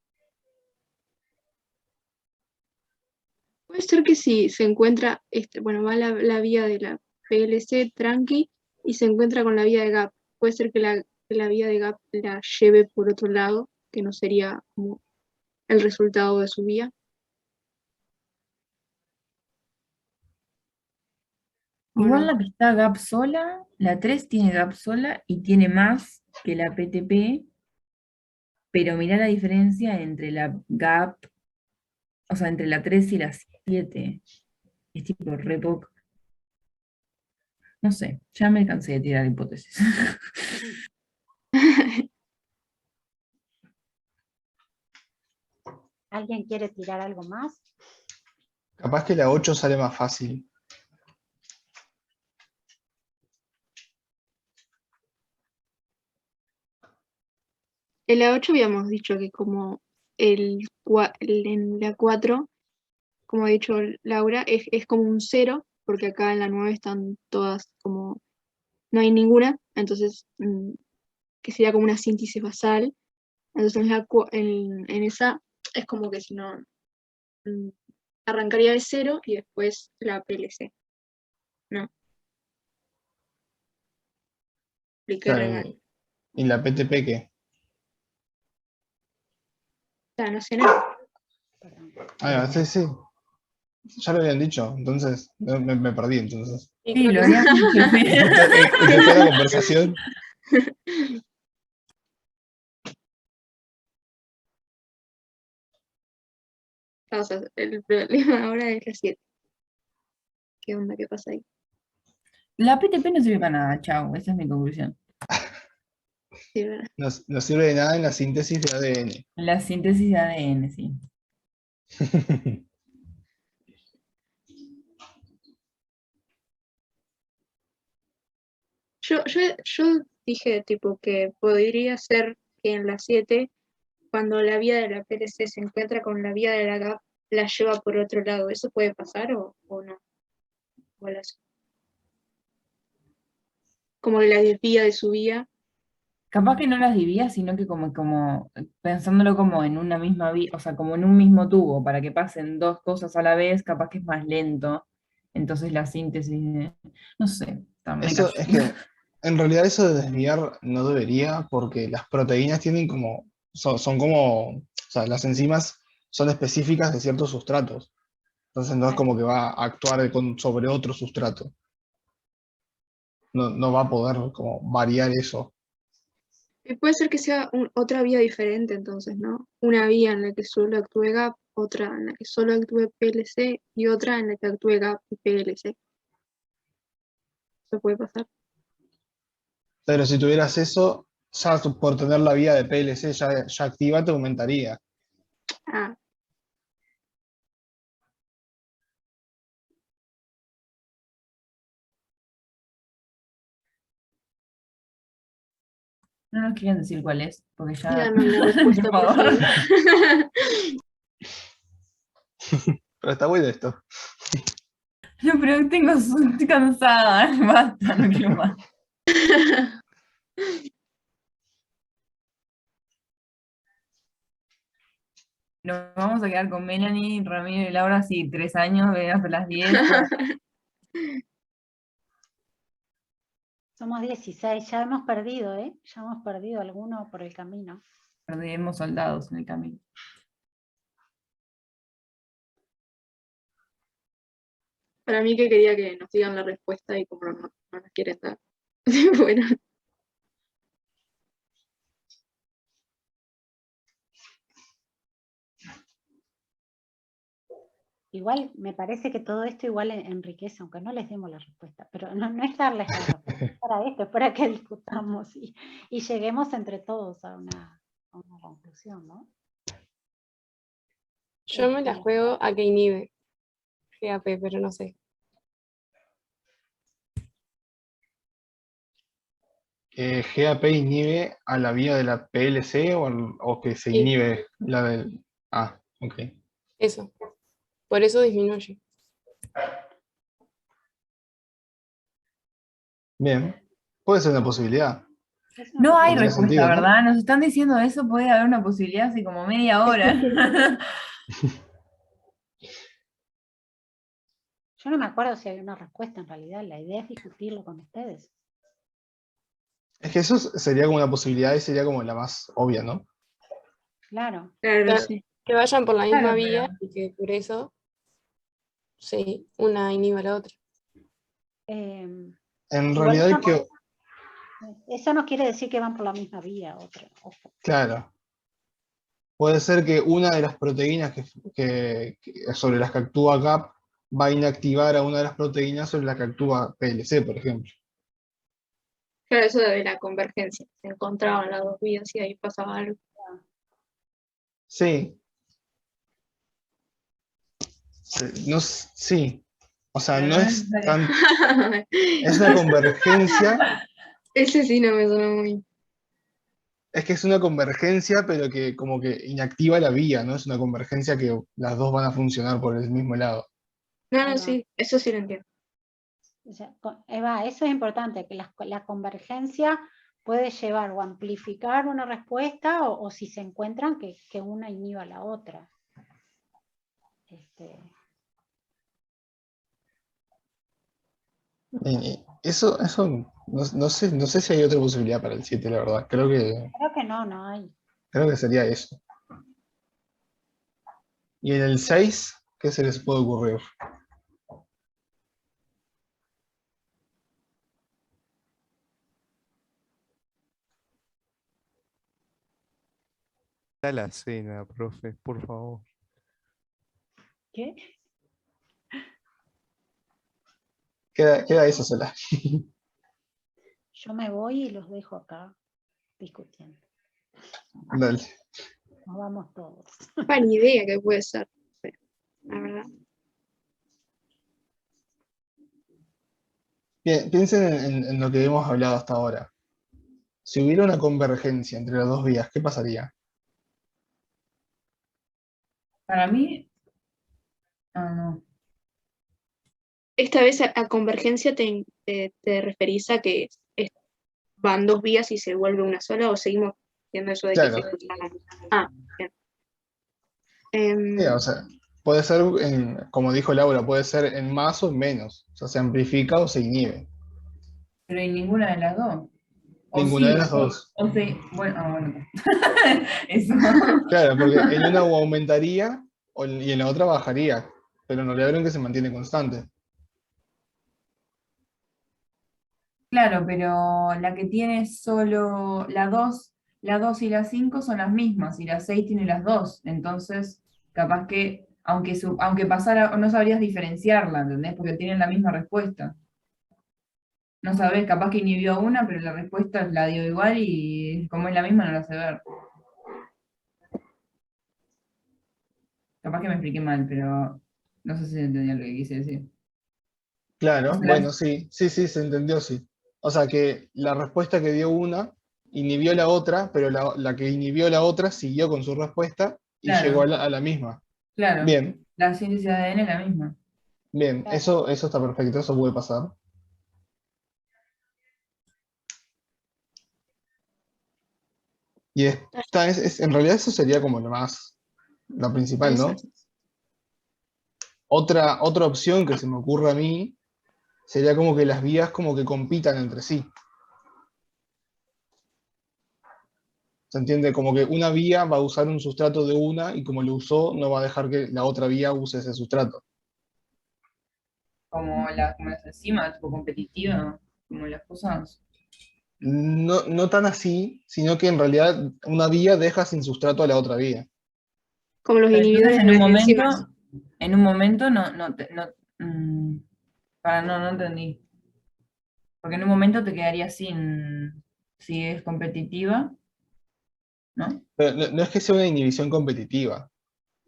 Puede ser que si se encuentra, bueno, va la vía de la PLC tranqui y se encuentra con la vía de GAP. Puede ser que la vía de GAP la lleve por otro lado, que no sería como el resultado de su vía. ¿O Igual no? la que está GAP sola, la 3 tiene GAP sola y tiene más que la PTP, pero mirá la diferencia entre la GAP, o sea, entre la 3 y la 7. Es tipo re poco. No sé, ya me cansé de tirar hipótesis. ¿Alguien quiere tirar algo más? Capaz que la 8 sale más fácil. En la 8 habíamos dicho que como en la 4, como ha dicho Laura, es como un 0, porque acá en la 9 están todas como, no hay ninguna, entonces que sería como una síntesis basal. Entonces en esa es como que si no, mm, arrancaría de 0 y después la PLC. No, expliqué re Claro, mal. ¿y la PTP qué? La nacional. Perdón. Ah, sí, sí. Ya lo habían dicho, entonces me perdí entonces. Sí, Sí, creo lo que habíamos dicho, sí. ¿En qué fue la conversación? o sea, el problema ahora es la 7. ¿Qué onda? ¿Qué pasa ahí? La PTP no sirve para nada, chao, esa es mi conclusión. Sí, ¿verdad? No sirve de nada en la síntesis de ADN. La síntesis de ADN, sí. Yo dije tipo que podría ser que en la 7, cuando la vía de la PLC se encuentra con la vía de la GAP, la lleva por otro lado. ¿Eso puede pasar o no? O como que la desvía de su vía. Capaz que no las dividía, sino que como pensándolo como en una misma vía, o sea, como en un mismo tubo, para que pasen dos cosas a la vez, capaz que es más lento. Entonces la síntesis, no sé, me Eso cayó. es que en realidad eso de desviar no debería porque las proteínas tienen como, son como, o sea, las enzimas son específicas de ciertos sustratos. Entonces no es como que va a actuar sobre otro sustrato. No va a poder como variar eso. Y puede ser que sea otra vía diferente entonces, ¿no? Una vía en la que solo actúe GAP, otra en la que solo actúe PLC y otra en la que actúe GAP y PLC. Eso puede pasar. Pero si tuvieras eso, ya por tener la vía de PLC ya activa, te aumentaría. Ah, No nos quieren decir cuál es, porque ya... Díganos la respuesta, por Por favor. favor. Pero está bueno esto. No, pero estoy cansada, basta, no quiero más. Nos vamos a quedar con Melanie, Ramiro y Laura así 3 años, ven hasta las 10. Somos 16, ya hemos perdido, ¿eh? Ya hemos perdido alguno por el camino. Perdemos soldados en el camino. Para mí que quería que nos digan la respuesta y como no nos quieren dar. Bueno, Igual me parece que todo esto igual enriquece, aunque no les demos la respuesta, pero no es darles la respuesta, es para esto, es para que discutamos y lleguemos entre todos a una conclusión, ¿no? Yo me la juego a que inhibe GAP, pero no sé. ¿GAP inhibe a la vía de la PLC o que se Sí. inhibe la del... Ah, ok. Eso. Por eso disminuye. Bien. Puede ser una posibilidad. Es una No hay Tendría respuesta, sentido, ¿no? ¿verdad? Nos están diciendo eso, puede haber una posibilidad hace como media hora. Yo no me acuerdo si hay una respuesta en realidad, la idea es discutirlo con ustedes. Es que eso sería como una posibilidad y sería como la más obvia, ¿no? Claro. claro, Claro. sí. Que vayan por la misma Claro, vía pero- y que por eso, sí, una inhiba a la otra. En Igual realidad hay que... eso no quiere decir que van por la misma vía, otra. Ojo. Claro. Puede ser que una de las proteínas sobre las que actúa GAP va a inactivar a una de las proteínas sobre las que actúa PLC, por ejemplo. Claro, eso de la convergencia. Se encontraban las dos vías y ahí pasaba algo. Sí. Sí, no, sí. O sea, Pero no no es necesario. tan... Es una convergencia. Ese sí no me sonó muy. Es que es una convergencia, pero que como que inactiva la vía, ¿no? Es una convergencia que las dos van a funcionar por el mismo lado. No, Ahí va. no, sí, eso sí lo entiendo. O sea, Eva, eso es importante, que la convergencia puede llevar o amplificar una respuesta o si se encuentran que una inhiba a la otra. Eso no sé si hay otra posibilidad para el 7, la verdad. Creo que no hay. Creo que sería eso. Y en el 6, ¿qué se les puede ocurrir? A la cena, profe, por favor. ¿Qué? Queda eso sola. Yo me voy y los dejo acá discutiendo. Dale. Nos vamos todos. Ni idea que puede ser. La verdad. Bien, piensen en lo que hemos hablado hasta ahora. Si hubiera una convergencia entre las dos vías, ¿qué pasaría? Para mí, no. Esta vez a convergencia te referís a que van dos vías y se vuelve una sola o seguimos viendo eso de Claro. que se cruzan. Ah, bien. Sí, o sea, puede ser, como dijo Laura, puede ser en más o en menos. O sea, se amplifica o se inhibe. Pero en ninguna de las dos. O Ninguna sí, de las dos. o sí, bueno. Eso. Claro, porque en una aumentaría y en la otra bajaría. Pero en realidad vieron que se mantiene constante. Claro, pero la que tiene solo la 2 y la 5 son las mismas, y la 6 tiene las dos. Entonces, capaz que, aunque pasara, no sabrías diferenciarla, ¿entendés? Porque tienen la misma respuesta. No sabés, capaz que inhibió una, pero la respuesta la dio igual y como es la misma no la sé ver. Capaz que me expliqué mal, pero no sé si entendía lo que quise decir. Claro, O sea, bueno, sí, se entendió, sí. O sea que la respuesta que dio una inhibió la otra, pero la que inhibió la otra siguió con su respuesta y Claro. llegó a la misma. Claro, Bien, la síntesis de ADN es la misma. bien, Claro. eso está perfecto, eso puede pasar. Y en realidad eso sería como la principal, ¿no? Otra opción que se me ocurre a mí sería como que las vías como que compitan entre sí. ¿Se entiende? Como que una vía va a usar un sustrato de una y como lo usó, no va a dejar que la otra vía use ese sustrato. Como las enzimas, tipo competitiva, como las cosas. No, no tan así, sino que en realidad una vía deja sin sustrato a la otra vía. Como los Pero entonces inhibidores de las enzimas. en un momento no entendí. Porque en un momento te quedaría sin, si es competitiva, ¿no? Pero no es que sea una inhibición competitiva,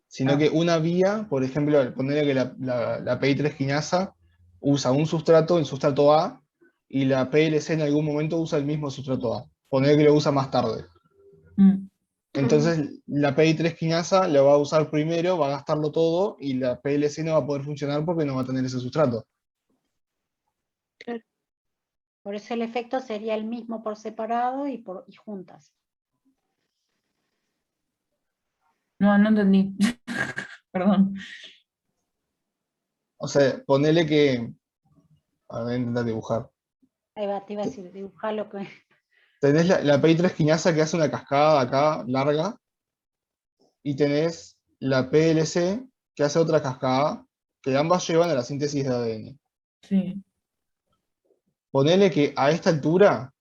sino Ah, que una vía, por ejemplo, ponerle que la PI3 quinasa usa un sustrato, el sustrato A, y la PLC en algún momento usa el mismo sustrato A. Ponerle que lo usa más tarde. mm, Entonces, la PI3 quinasa lo va a usar primero, va a gastarlo todo, y la PLC no va a poder funcionar porque no va a tener ese sustrato. Claro. Por eso el efecto sería el mismo por separado y juntas. no entendí. Perdón. O sea, ponele que... A ver, intentar dibujar. Ahí va, te iba a decir, dibujar lo que... Tenés la PI3 quinasa que hace una cascada acá larga, y tenés la PLC que hace otra cascada, que ambas llevan a la síntesis de ADN. Sí. Ponele que a esta altura,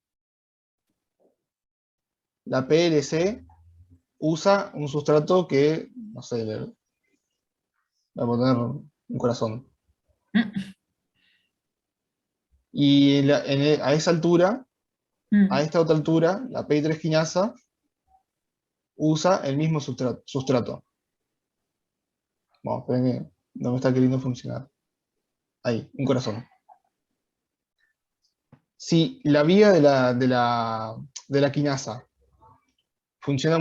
la PLC usa un sustrato que, no sé, le voy a poner un corazón. Mm, Y a esa altura, a mm. esta otra altura, la PI3 quinasa usa el mismo sustrato. Vamos, esperen que no me está queriendo funcionar. Ahí, un corazón. Si la vía de la quinasa funciona,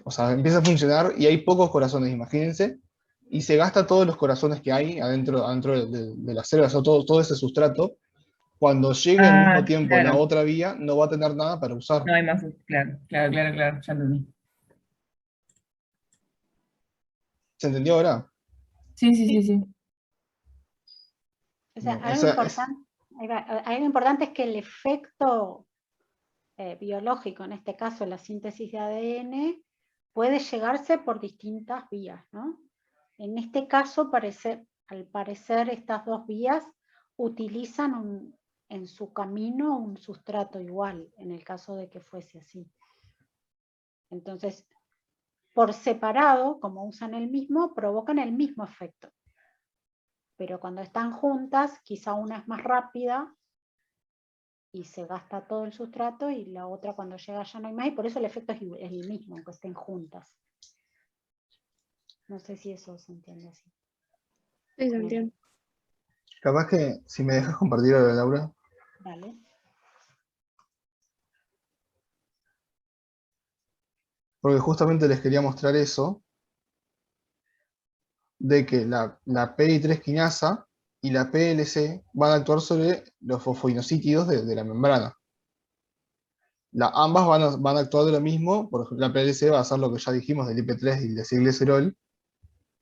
o sea, empieza a funcionar y hay pocos corazones, imagínense, y se gasta todos los corazones que hay adentro de las células, o todo ese sustrato, cuando llegue al mismo Ah, tiempo la claro. otra vía, no va a tener nada para usar. No hay más. Claro, ya entendí. ¿Se entendió ahora? Sí. O sea, Bien, esa es, algo importante es que el efecto biológico, en este caso la síntesis de ADN, puede llegarse por distintas vías, ¿no? En este caso, al parecer, estas dos vías utilizan en su camino un sustrato igual, en el caso de que fuese así. Entonces, por separado, como usan el mismo, provocan el mismo efecto. Pero cuando están juntas, quizá una es más rápida y se gasta todo el sustrato, y la otra cuando llega ya no hay más, y por eso el efecto es el mismo, aunque estén juntas. No sé si eso se entiende así. Sí, se entiende. capaz que si me dejas compartir ahora, Laura, Vale. porque justamente les quería mostrar eso, de que la PI3 quinasa y la PLC van a actuar sobre los fosfoinosítidos de la membrana. Ambas van a actuar de lo mismo, por ejemplo, la PLC va a hacer lo que ya dijimos del IP3 y el desilglicerol,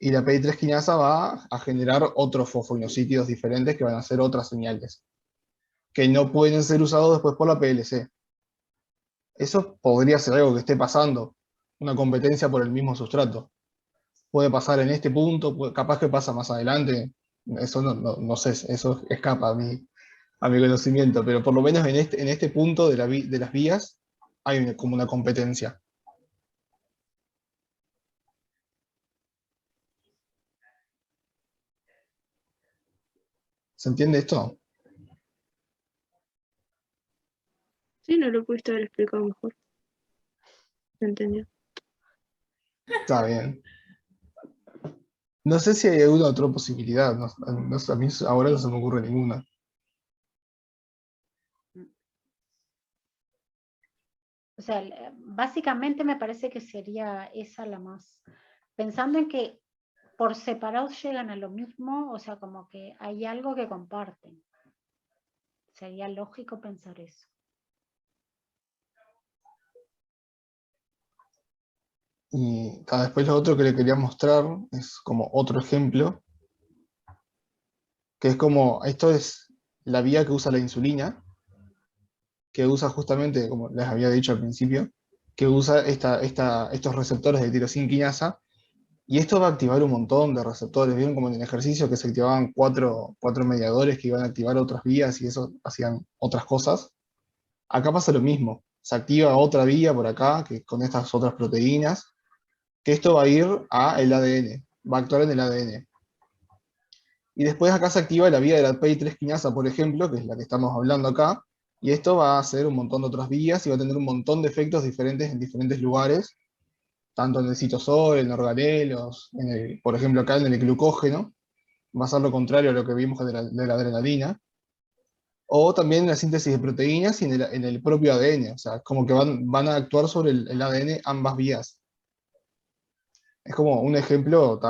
y la PI3 quinasa va a generar otros fosfoinosítidos diferentes que van a hacer otras señales, que no pueden ser usados después por la PLC. Eso podría ser algo que esté pasando, una competencia por el mismo sustrato. Puede pasar en este punto, capaz que pasa más adelante, eso no sé, eso escapa a mi conocimiento, pero por lo menos en este punto de las vías hay como una competencia. ¿Se entiende esto? Sí, no lo pudiste haber explicado mejor. ¿Se entendió? Está bien. No sé si hay alguna otra posibilidad, a mí ahora no se me ocurre ninguna. O O sea, básicamente me parece que sería esa la más, pensando en que por separado llegan a lo mismo, o sea, como que hay algo que comparten. Sería lógico pensar eso. Y después lo otro que le quería mostrar es como otro ejemplo, que es como, esto es la vía que usa la insulina, que usa justamente, como les había dicho al principio, que usa estos receptores de tirosina quinasa, y esto va a activar un montón de receptores. Vieron como en el ejercicio que se activaban cuatro mediadores que iban a activar otras vías y eso hacían otras cosas. Acá pasa lo mismo, se activa otra vía por acá, que con estas otras proteínas, que esto va a ir a el ADN, va a actuar en el ADN. Y después acá se activa la vía de la PI3 quinasa, por ejemplo, que es la que estamos hablando acá, y esto va a hacer un montón de otras vías y va a tener un montón de efectos diferentes en diferentes lugares, tanto en el citosol, en organelos, por ejemplo acá en el glucógeno, va a ser lo contrario a lo que vimos de la adrenalina, o también en la síntesis de proteínas y en el propio ADN, o sea, como que van a actuar sobre el ADN ambas vías. Es como un ejemplo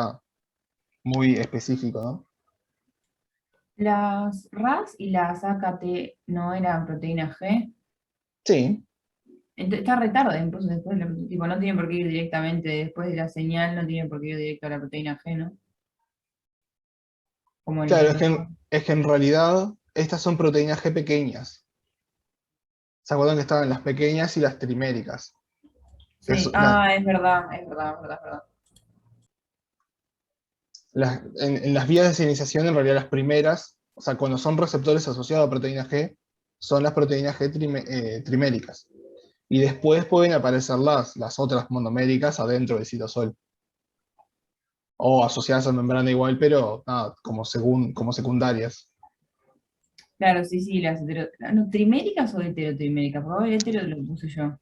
muy específico, ¿no? Las RAS y las AKT no eran proteína G. Sí, Está re tarde, entonces después tipo, no tiene por qué ir directamente después de la señal, no tiene por qué ir directo a la proteína G, ¿no? Como el claro, lipotoma. es que en realidad estas son proteínas G pequeñas. ¿Se acuerdan que estaban las pequeñas y las triméricas? Que Sí, es verdad, es verdad, es verdad, es verdad. en las vías de señalización, en realidad las primeras, o sea, cuando son receptores asociados a proteína G, son las proteínas G triméricas. Y después pueden aparecer las otras monoméricas adentro del citosol. O asociadas a membrana igual, pero nada, como secundarias. Claro, sí, sí, las no, ¿triméricas o heterotriméricas? Por favor, el hetero lo puse yo.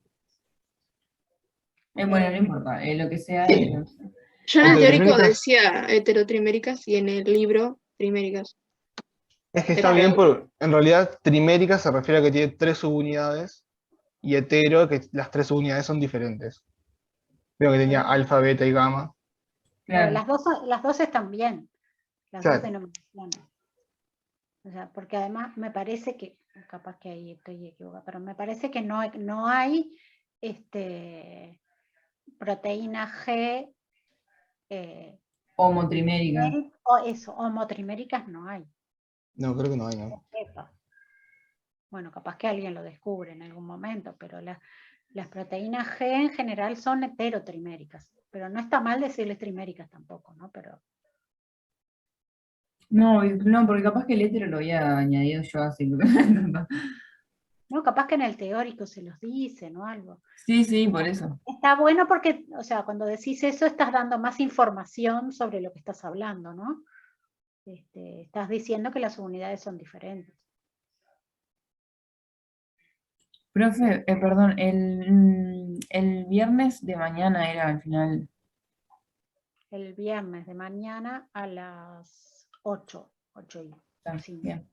Bueno, no importa, lo que sea. Yo en el teórico Heterotriméricas, decía heterotriméricas y en el libro triméricas. es que está bien, Pero en realidad trimérica se refiere a que tiene 3 subunidades, y hetero, que las 3 subunidades son diferentes. Veo que tenía alfa, beta y gamma. Pero Claro. las dos están bien, las dos Claro, denominaciones. O sea, porque además me parece que, capaz que ahí estoy equivocada, pero me parece que no hay proteína G Homotrimérica. o eso, homotriméricas no hay. no, creo que no hay, no. Sepa. Bueno, capaz que alguien lo descubre en algún momento, pero las proteínas G en general son heterotriméricas, pero no está mal decirles triméricas tampoco, ¿no? Pero No, no, porque capaz que el hetero lo había añadido yo así. no, capaz que en el teórico se los dicen o algo. Sí, sí, por eso. Está bueno porque, o sea, cuando decís eso estás dando más información sobre lo que estás hablando, ¿no? Estás diciendo que las unidades son diferentes. Profe, perdón, el viernes de mañana era al final. El viernes de mañana a las 8 y Ah, 5. bien.